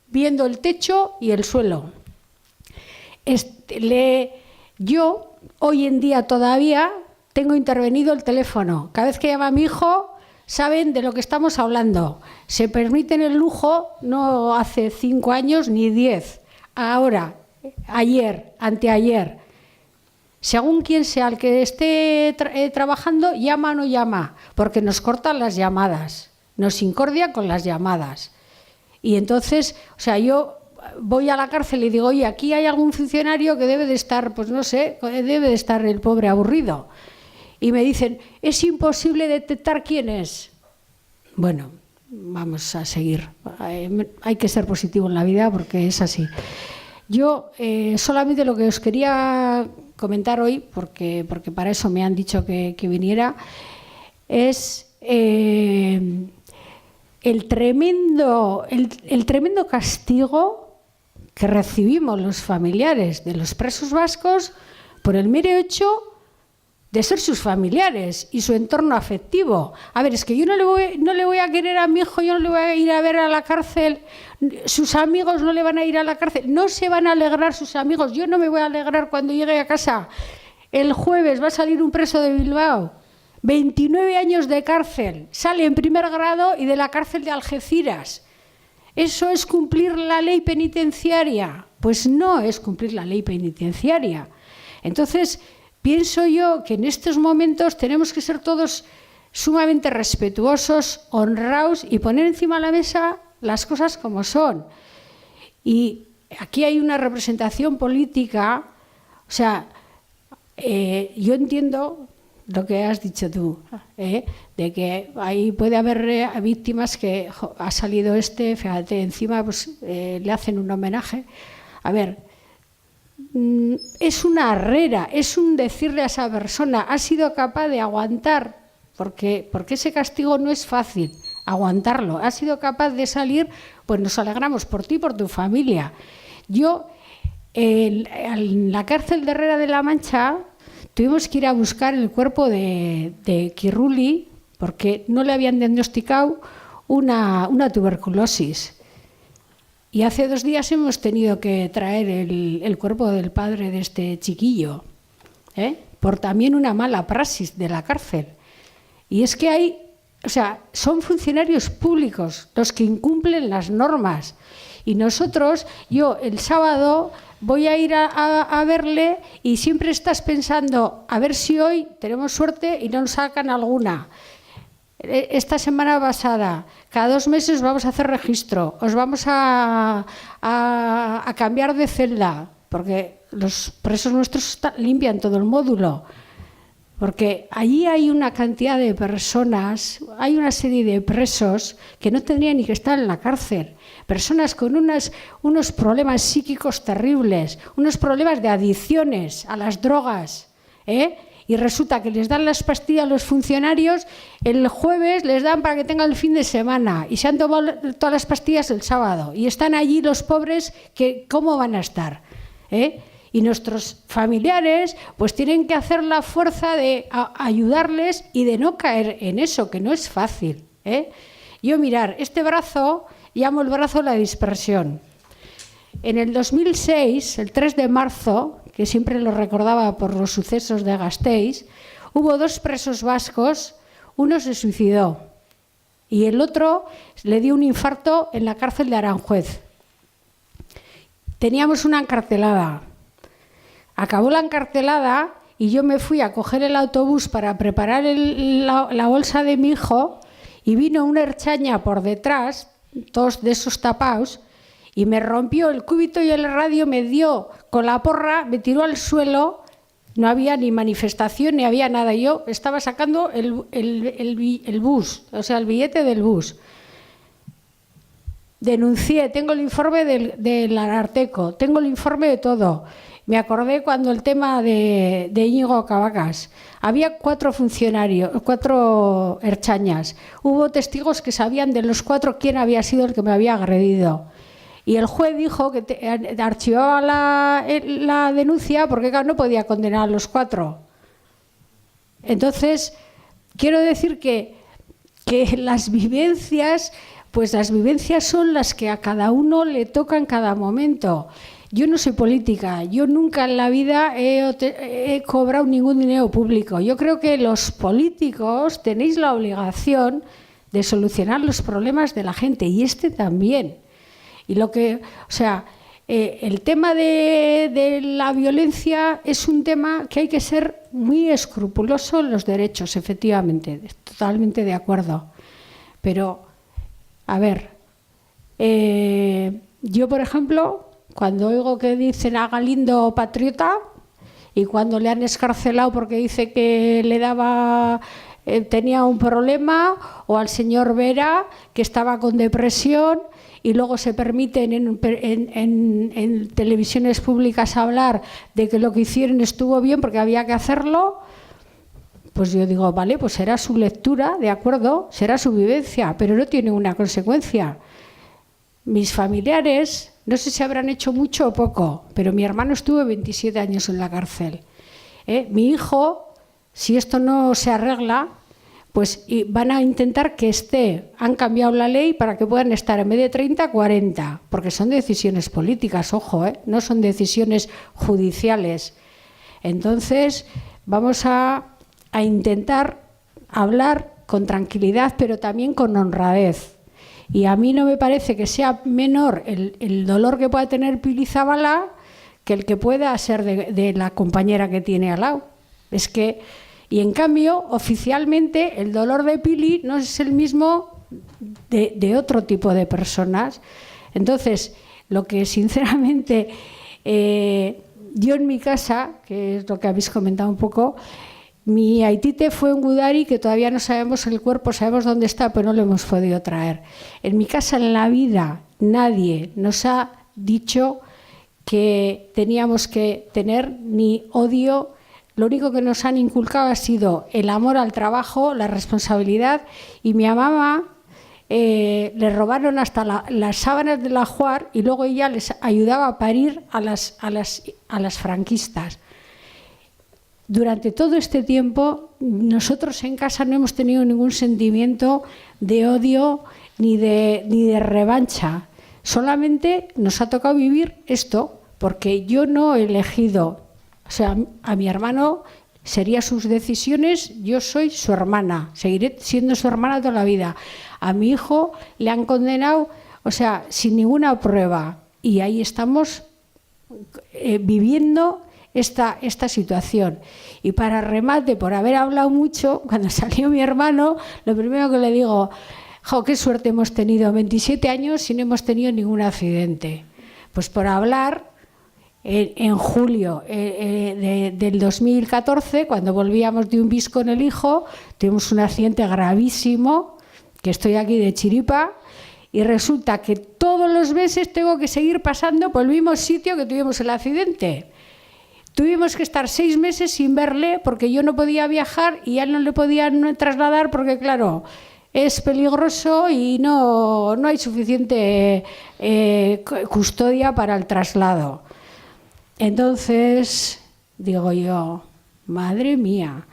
viendo el techo y el suelo. Yo, hoy en día todavía, tengo intervenido el teléfono. Cada vez que llama a mi hijo, saben de lo que estamos hablando. Se permiten el lujo, no hace 5 años ni 10. Ahora, ayer, anteayer. Según quien sea el que esté trabajando, llama o no llama, porque nos cortan las llamadas, nos incordia con las llamadas. Y entonces, o sea, yo voy a la cárcel y digo, oye, aquí hay algún funcionario que debe de estar, pues no sé, debe de estar el pobre aburrido. Y me dicen, es imposible detectar quién es. Bueno, vamos a seguir. Hay que ser positivo en la vida porque es así. Yo solamente lo que os quería comentar hoy, porque para eso me han dicho que viniera, es el tremendo castigo que recibimos los familiares de los presos vascos por el mero hecho de ser sus familiares y su entorno afectivo. A ver, es que yo no le voy a querer a mi hijo, yo no le voy a ir a ver a la cárcel, sus amigos no le van a ir a la cárcel, no se van a alegrar sus amigos, yo no me voy a alegrar cuando llegue a casa. El jueves va a salir un preso de Bilbao, 29 años de cárcel, sale en primer grado y de la cárcel de Algeciras. ¿Eso es cumplir la ley penitenciaria? Pues no es cumplir la ley penitenciaria. Entonces, pienso yo que en estos momentos tenemos que ser todos sumamente respetuosos, honrados y poner encima de la mesa las cosas como son. Y aquí hay una representación política, o sea, yo entiendo lo que has dicho tú, de que ahí puede haber víctimas que ha salido fíjate, encima pues, le hacen un homenaje. A ver, es una arrera, es un decirle a esa persona, ha sido capaz de aguantar, porque ese castigo no es fácil, aguantarlo, ha sido capaz de salir, pues nos alegramos por ti, por tu familia. Yo, en la cárcel de Herrera de la Mancha, tuvimos que ir a buscar el cuerpo de Kirruli, porque no le habían diagnosticado una tuberculosis. Y hace 2 días hemos tenido que traer el cuerpo del padre de este chiquillo, por también una mala praxis de la cárcel. Y es que son funcionarios públicos los que incumplen las normas. Y nosotros, yo el sábado voy a ir a verle y siempre estás pensando, a ver si hoy tenemos suerte y no nos sacan alguna. Esta semana pasada, cada 2 meses vamos a hacer registro, os vamos a cambiar de celda, porque los presos nuestros limpian todo el módulo, porque allí hay una cantidad de personas, hay una serie de presos que no tendrían ni que estar en la cárcel, personas con unos problemas psíquicos terribles, unos problemas de adicciones a las drogas, y resulta que les dan las pastillas a los funcionarios, el jueves les dan para que tengan el fin de semana y se han tomado todas las pastillas el sábado y están allí los pobres, que ¿cómo van a estar? Y nuestros familiares pues tienen que hacer la fuerza de ayudarles y de no caer en eso, que no es fácil. Yo mirar, este brazo, llamo el brazo la dispersión. En el 2006, el 3 de marzo, que siempre lo recordaba por los sucesos de Gasteiz, hubo 2 presos vascos, uno se suicidó y el otro le dio un infarto en la cárcel de Aranjuez. Teníamos una encarcelada. Acabó la encarcelada y yo me fui a coger el autobús para preparar la bolsa de mi hijo y vino una erchaña por detrás, todos de esos tapados, y me rompió el cúbito y el radio, me dio con la porra, me tiró al suelo, no había ni manifestación ni había nada. Yo estaba sacando el bus, o sea, el billete del bus. Denuncié, tengo el informe del Ararteko, tengo el informe de todo. Me acordé cuando el tema de Íñigo Cabacas. Había 4 funcionarios, 4 erchañas. Hubo testigos que sabían de los 4 quién había sido el que me había agredido. Y el juez dijo que archivaba la denuncia porque claro, no podía condenar a los 4. Entonces, quiero decir que las vivencias, pues las vivencias son las que a cada uno le toca en cada momento. Yo no soy política, yo nunca en la vida he cobrado ningún dinero público. Yo creo que los políticos tenéis la obligación de solucionar los problemas de la gente y este también. Y el tema de la violencia es un tema que hay que ser muy escrupuloso en los derechos, efectivamente, totalmente de acuerdo. Pero, a ver, yo, por ejemplo, cuando oigo que dicen a Galindo patriota y cuando le han escarcelado porque dice que le daba... tenía un problema, o al señor Vera, que estaba con depresión, y luego se permiten en televisiones públicas hablar de que lo que hicieron estuvo bien porque había que hacerlo, pues yo digo, vale, pues será su lectura, de acuerdo, será su vivencia, pero no tiene una consecuencia. Mis familiares, no sé si habrán hecho mucho o poco, pero mi hermano estuvo 27 años en la cárcel. Mi hijo, si esto no se arregla, pues van a intentar que han cambiado la ley para que puedan estar en vez de 30, 40, porque son decisiones políticas, ojo, no son decisiones judiciales. Entonces, vamos a intentar hablar con tranquilidad, pero también con honradez. Y a mí no me parece que sea menor el dolor que pueda tener Pili Zabala que el que pueda ser de la compañera que tiene al lado. Es que... Y en cambio, oficialmente, el dolor de Pili no es el mismo de otro tipo de personas. Entonces, lo que sinceramente yo en mi casa, que es lo que habéis comentado un poco, mi aitite fue un gudari que todavía no sabemos el cuerpo, sabemos dónde está, pero no lo hemos podido traer. En mi casa, en la vida, nadie nos ha dicho que teníamos que tener ni odio. Lo único que nos han inculcado ha sido el amor al trabajo, la responsabilidad, y mi mamá le robaron hasta las sábanas del ajuar y luego ella les ayudaba a parir a las franquistas. Durante todo este tiempo nosotros en casa no hemos tenido ningún sentimiento de odio ni de revancha. Solamente nos ha tocado vivir esto, porque yo no he elegido. O sea, a mi hermano serían sus decisiones, yo soy su hermana, seguiré siendo su hermana toda la vida. A mi hijo le han condenado, o sea, sin ninguna prueba. Y ahí estamos viviendo esta situación. Y para remate, por haber hablado mucho, cuando salió mi hermano, lo primero que le digo, jo, qué suerte hemos tenido, 27 años y no hemos tenido ningún accidente. Pues por hablar en julio del 2014, cuando volvíamos de un bis con el hijo, tuvimos un accidente gravísimo, que estoy aquí de chiripa, y resulta que todos los meses tengo que seguir pasando por el mismo sitio que tuvimos el accidente. Tuvimos que estar 6 meses sin verle porque yo no podía viajar y a él no le podían trasladar porque, claro, es peligroso y no hay suficiente custodia para el traslado. Entonces, digo yo, madre mía,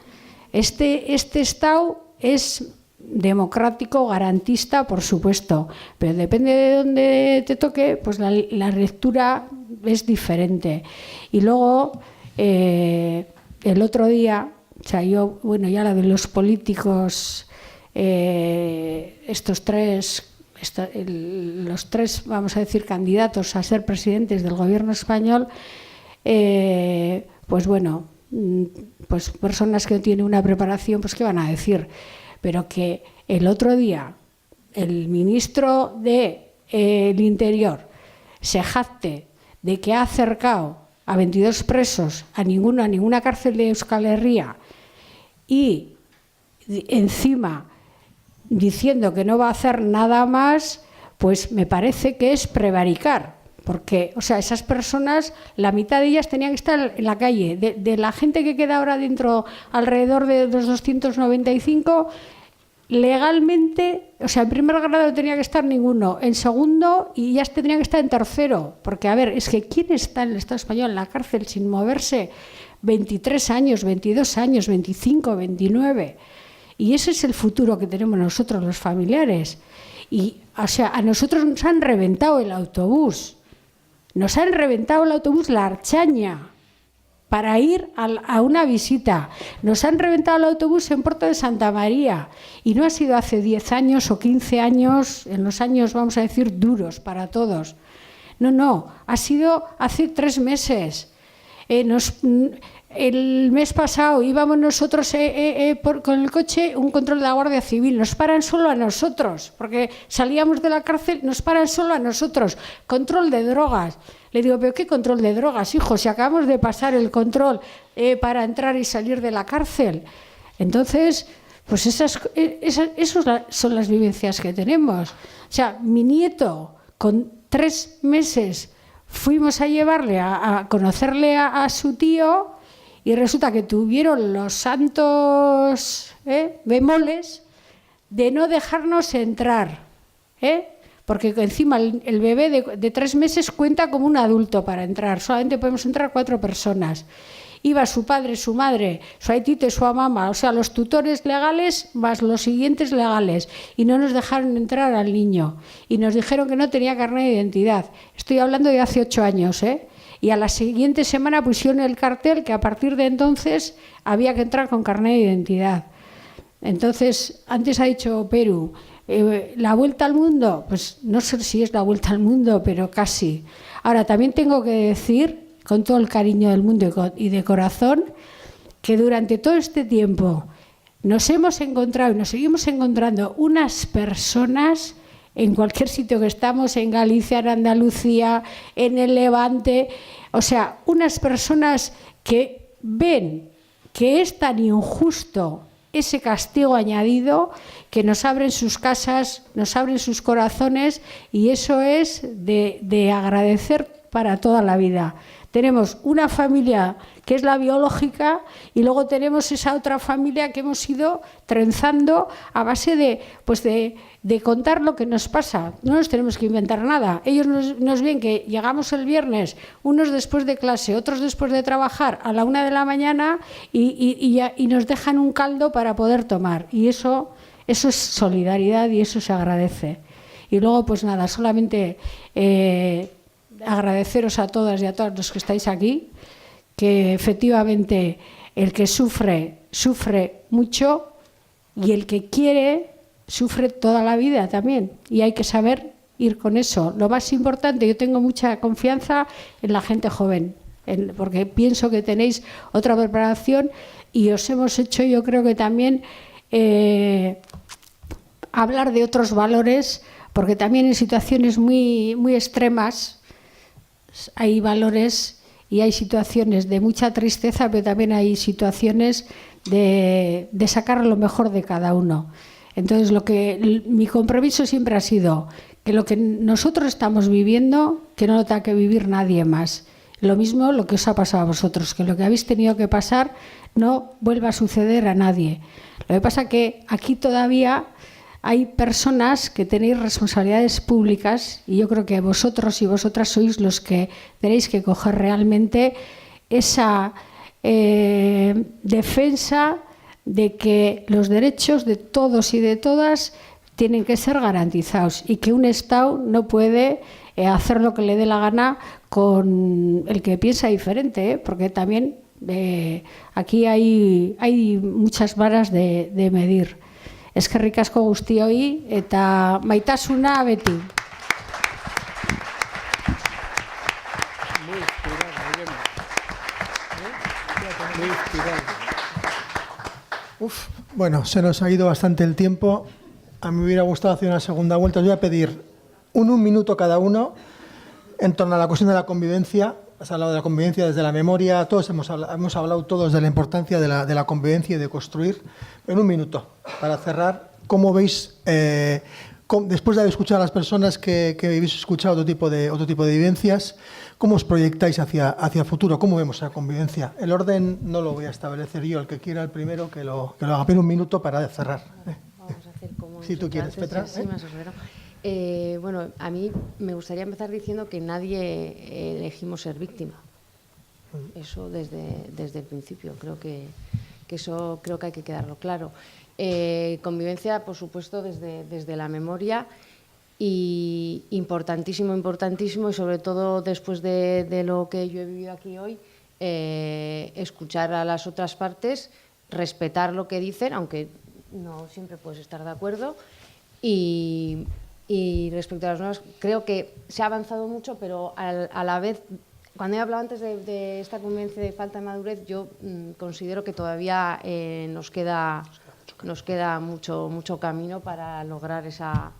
este Estado es democrático, garantista, por supuesto, pero depende de dónde te toque, pues la lectura es diferente. Y luego, el otro día, o sea, yo, bueno, ya la de los políticos, los tres, vamos a decir, candidatos a ser presidentes del gobierno español, pues bueno, pues personas que no tienen una preparación, pues ¿qué van a decir? Pero que el otro día el ministro del Interior se jacte de que ha acercado a 22 presos a ninguna cárcel de Euskal Herria y encima diciendo que no va a hacer nada más, pues me parece que es prevaricar. Porque, o sea, esas personas, la mitad de ellas tenían que estar en la calle. De la gente que queda ahora dentro, alrededor de los 295, legalmente, o sea, en primer grado no tenía que estar ninguno, en segundo y ya tendría que estar en tercero. Porque, a ver, es que ¿quién está en el Estado español en la cárcel sin moverse 23 años, 22 años, 25, 29? Y ese es el futuro que tenemos nosotros, los familiares. Y, o sea, a nosotros nos han reventado el autobús. Nos han reventado el autobús La Archaña para ir a una visita. Nos han reventado el autobús en Puerto de Santa María. Y no ha sido hace 10 años o 15 años, en los años, vamos a decir, duros para todos. No, ha sido hace 3 meses. El mes pasado íbamos nosotros con el coche, un control de la Guardia Civil. Nos paran solo a nosotros, porque salíamos de la cárcel, nos paran solo a nosotros. Control de drogas. Le digo, ¿pero qué control de drogas, hijo? Si acabamos de pasar el control para entrar y salir de la cárcel. Entonces, pues esas son las vivencias que tenemos. O sea, mi nieto, con 3 meses, fuimos a llevarle a conocerle a su tío. Y resulta que tuvieron los santos bemoles de no dejarnos entrar, porque encima el bebé de 3 meses cuenta como un adulto para entrar, solamente podemos entrar 4 personas. Iba su padre, su madre, su aitito y su mamá, o sea, los tutores legales más los siguientes legales, y no nos dejaron entrar al niño. Y nos dijeron que no tenía carnet de identidad. Estoy hablando de hace 8 años, Y a la siguiente semana pusieron el cartel que a partir de entonces había que entrar con carnet de identidad. Entonces, antes ha dicho Perú, la vuelta al mundo, pues no sé si es la vuelta al mundo, pero casi. Ahora, también tengo que decir, con todo el cariño del mundo y de corazón, que durante todo este tiempo nos hemos encontrado y nos seguimos encontrando unas personas en cualquier sitio que estamos, en Galicia, en Andalucía, en el Levante, o sea, unas personas que ven que es tan injusto ese castigo añadido que nos abren sus casas, nos abren sus corazones, y eso es de agradecer para toda la vida. Tenemos una familia que es la biológica y luego tenemos esa otra familia que hemos ido trenzando a base de contar lo que nos pasa. No nos tenemos que inventar nada. Ellos nos ven que llegamos el viernes, unos después de clase, otros después de trabajar, a la 1 de la mañana y nos dejan un caldo para poder tomar. Y eso es solidaridad y eso se agradece. Y luego, pues nada, solamente agradeceros a todas y a todos los que estáis aquí, que efectivamente el que sufre mucho y el que quiere sufre toda la vida también, y hay que saber ir con eso. Lo más importante, yo tengo mucha confianza en la gente joven, porque pienso que tenéis otra preparación y os hemos hecho, yo creo que también hablar de otros valores, porque también en situaciones muy, muy extremas hay valores y hay situaciones de mucha tristeza, pero también hay situaciones de sacar lo mejor de cada uno. Entonces, mi compromiso siempre ha sido que lo que nosotros estamos viviendo, que no lo tenga que vivir nadie más. Lo mismo lo que os ha pasado a vosotros, que lo que habéis tenido que pasar no vuelva a suceder a nadie. Lo que pasa es que aquí todavía hay personas que tenéis responsabilidades públicas y yo creo que vosotros y vosotras sois los que tenéis que coger realmente esa defensa de que los derechos de todos y de todas tienen que ser garantizados y que un Estado no puede hacer lo que le dé la gana con el que piensa diferente, porque también aquí hay muchas varas de medir. Eskerrik asko guztioi eta maitasuna beti. Bueno, se nos ha ido bastante el tiempo. A mí me hubiera gustado hacer una segunda vuelta. Os voy a pedir un minuto cada uno en torno a la cuestión de la convivencia. Has hablado de la convivencia desde la memoria. Todos hemos hablado todos de la importancia de la convivencia y de construir. En un minuto, para cerrar, ¿cómo veis, después de haber escuchado a las personas que habéis escuchado otro tipo de vivencias, cómo os proyectáis hacia el futuro? ¿Cómo vemos la convivencia? El orden no lo voy a establecer yo. El que quiera el primero, que lo haga. Pero un minuto para cerrar. Vamos a hacer como Si tú quieres, Petra. Sí, más o menos. Bueno, a mí me gustaría empezar diciendo que nadie elegimos ser víctima. Eso desde el principio. Creo que eso hay que quedarlo claro. Convivencia, por supuesto, desde la memoria y importantísimo, y sobre todo después de lo que yo he vivido aquí hoy, escuchar a las otras partes, respetar lo que dicen, aunque no siempre puedes estar de acuerdo, y respecto a las nuevas, creo que se ha avanzado mucho, pero a la vez, cuando he hablado antes de esta convivencia de falta de madurez, yo considero que todavía nos queda mucho camino para lograr esa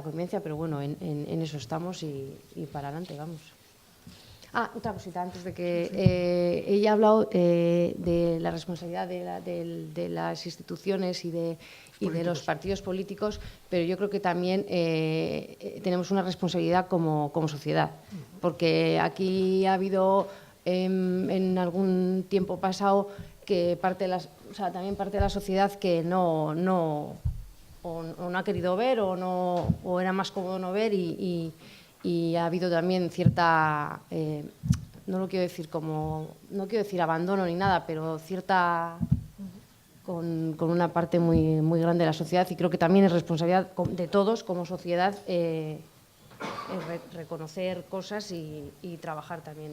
convivencia, pero bueno, en eso estamos y para adelante, vamos. Otra cosita, antes de que ella ha hablado de la responsabilidad de las instituciones y de los partidos políticos, pero yo creo que también tenemos una responsabilidad como sociedad, porque aquí ha habido en algún tiempo pasado que también parte de la sociedad que no ha querido ver o era más cómodo no ver y ha habido también cierta, no quiero decir abandono ni nada, pero cierta con una parte muy, muy grande de la sociedad, y creo que también es responsabilidad de todos como sociedad reconocer cosas y trabajar también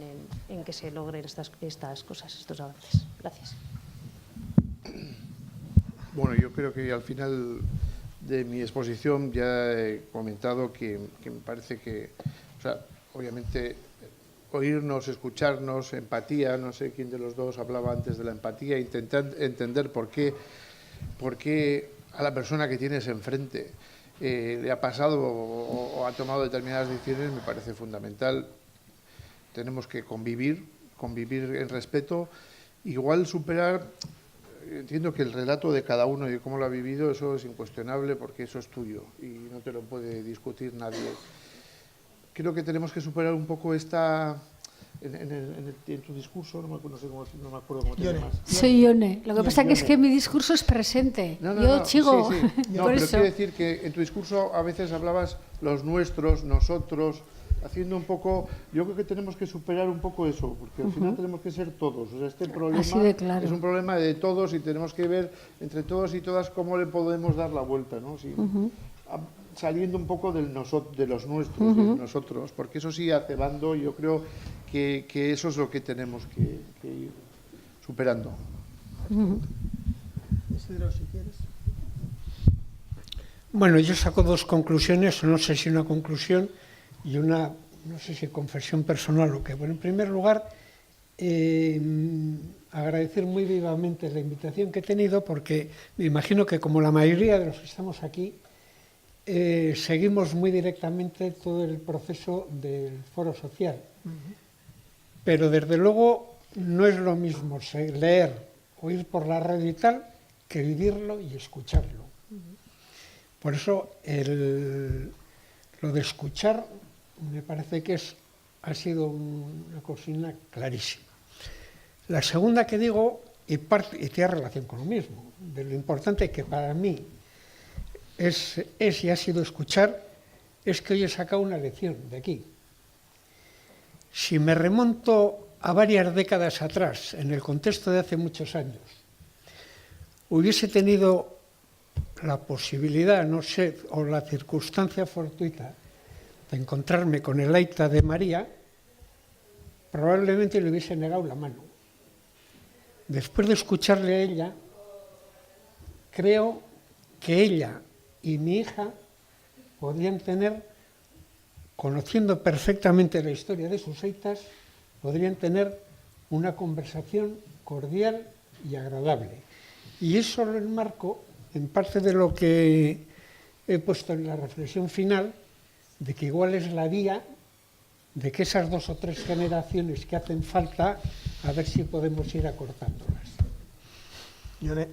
en que se logren estas cosas, estos avances. Gracias. Bueno, yo creo que al final de mi exposición ya he comentado que me parece que, obviamente, oírnos, escucharnos, empatía, no sé quién de los dos hablaba antes de la empatía, intentar entender por qué a la persona que tienes enfrente le ha pasado o ha tomado determinadas decisiones, me parece fundamental. Tenemos que convivir en respeto, igual superar. Entiendo que el relato de cada uno y cómo lo ha vivido, eso es incuestionable porque eso es tuyo y no te lo puede discutir nadie. Creo que tenemos que superar un poco esta... En tu discurso, no me acuerdo cómo te llamas. Soy Ione. Lo que pasa es que mi discurso es presente. Yo chigo. Sí. No, por pero eso. quiero decir que en tu discurso a veces hablabas los nuestros, nosotros, haciendo un poco... Yo creo que tenemos que superar un poco eso, porque al final tenemos que ser todos. O sea, este problema es un problema de todos y tenemos que ver entre todos y todas cómo le podemos dar la vuelta, ¿no? Saliendo un poco de los nuestros, de nosotros, porque eso sí hace bando y yo creo que eso es lo que tenemos que ir superando. Isidro, si quieres. Bueno, yo saco dos conclusiones, no sé si una conclusión y una, no sé si confesión personal o qué. Bueno, en primer lugar, agradecer muy vivamente la invitación que he tenido, porque me imagino que como la mayoría de los que estamos aquí, seguimos muy directamente todo el proceso del foro social. pero desde luego no es lo mismo leer, oír por la radio y tal, que vivirlo y escucharlo. Por eso lo de escuchar me parece que ha sido una cocina clarísima. La segunda que digo, y tiene relación con lo mismo, de lo importante que para mí es y ha sido escuchar, es que hoy he sacado una lección de aquí. Si me remonto a varias décadas atrás, en el contexto de hace muchos años, hubiese tenido la posibilidad, no sé, o la circunstancia fortuita de encontrarme con el Aita de María, probablemente le hubiese negado la mano. Después de escucharle a ella, creo que ella y mi hija podrían tener, conociendo perfectamente la historia de sus aitas, podrían tener una conversación cordial y agradable. Y eso lo enmarco en parte de lo que he puesto en la reflexión final, de que igual es la vía de que esas 2 o 3 generaciones que hacen falta, a ver si podemos ir acortándolas. Yone.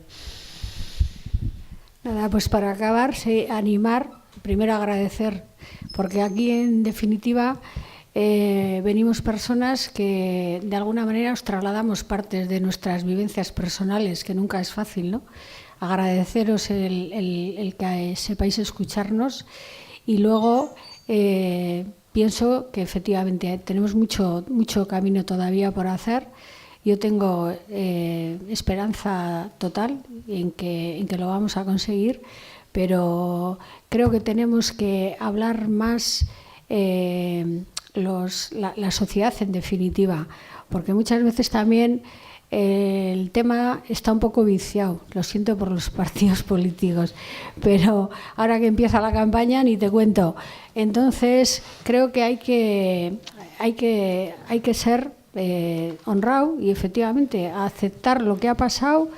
Nada, pues para acabar, animar, primero agradecer, porque aquí en definitiva venimos personas que de alguna manera os trasladamos partes de nuestras vivencias personales, que nunca es fácil, ¿no? Agradeceros el que sepáis escucharnos y luego pienso que efectivamente tenemos mucho camino todavía por hacer. Yo tengo esperanza total en que lo vamos a conseguir, pero creo que tenemos que hablar más la sociedad en definitiva, porque muchas veces también el tema está un poco viciado, lo siento por los partidos políticos, pero ahora que empieza la campaña ni te cuento. Entonces creo que hay que ser honrado y efectivamente aceptar lo que ha pasado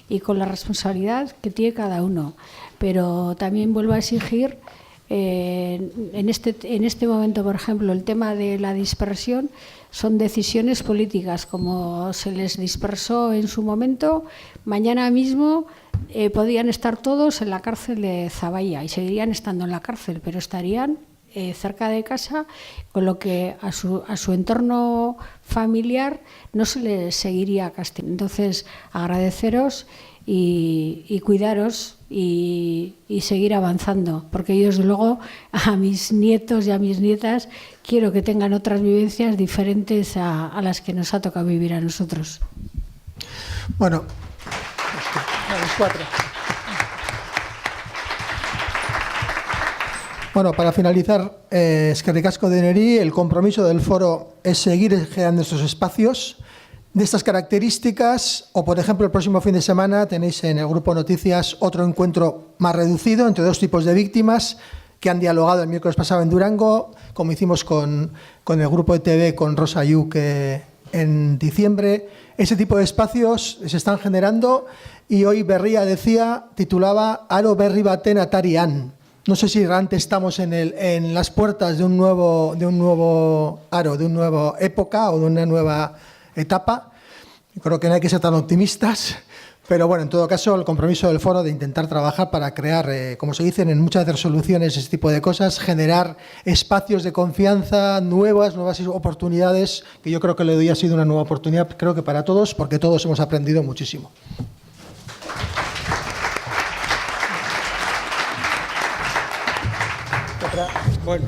y con la responsabilidad que tiene cada uno, pero también vuelvo a exigir en este momento, por ejemplo, el tema de la dispersión son decisiones políticas, como se les dispersó en su momento. Mañana mismo podían estar todos en la cárcel de Zaballa y seguirían estando en la cárcel, pero estarían cerca de casa, con lo que a su entorno familiar no se les seguiría castigando. Entonces, agradeceros y cuidaros y seguir avanzando, porque yo, desde luego, a mis nietos y a mis nietas quiero que tengan otras vivencias diferentes a las que nos ha tocado vivir a nosotros. Bueno, a los 4. Bueno, para finalizar, eskerrik asko deneri, el compromiso del foro es seguir generando estos espacios de estas características, o por ejemplo el próximo fin de semana tenéis en el Grupo Noticias otro encuentro más reducido entre 2 tipos de víctimas que han dialogado el miércoles pasado en Durango, como hicimos con el Grupo de TV, con Rosa Ayuk en diciembre. Ese tipo de espacios se están generando y hoy Berria titulaba Aro berri baten atarian. No sé si realmente estamos en las puertas de un nuevo aro, de una nueva época o de una nueva etapa. Creo que no hay que ser tan optimistas, pero bueno, en todo caso, el compromiso del foro de intentar trabajar para crear, como se dicen en muchas resoluciones, este tipo de cosas, generar espacios de confianza, nuevas oportunidades, que yo creo que le doy ha sido una nueva oportunidad, creo que para todos, porque todos hemos aprendido muchísimo. Bueno.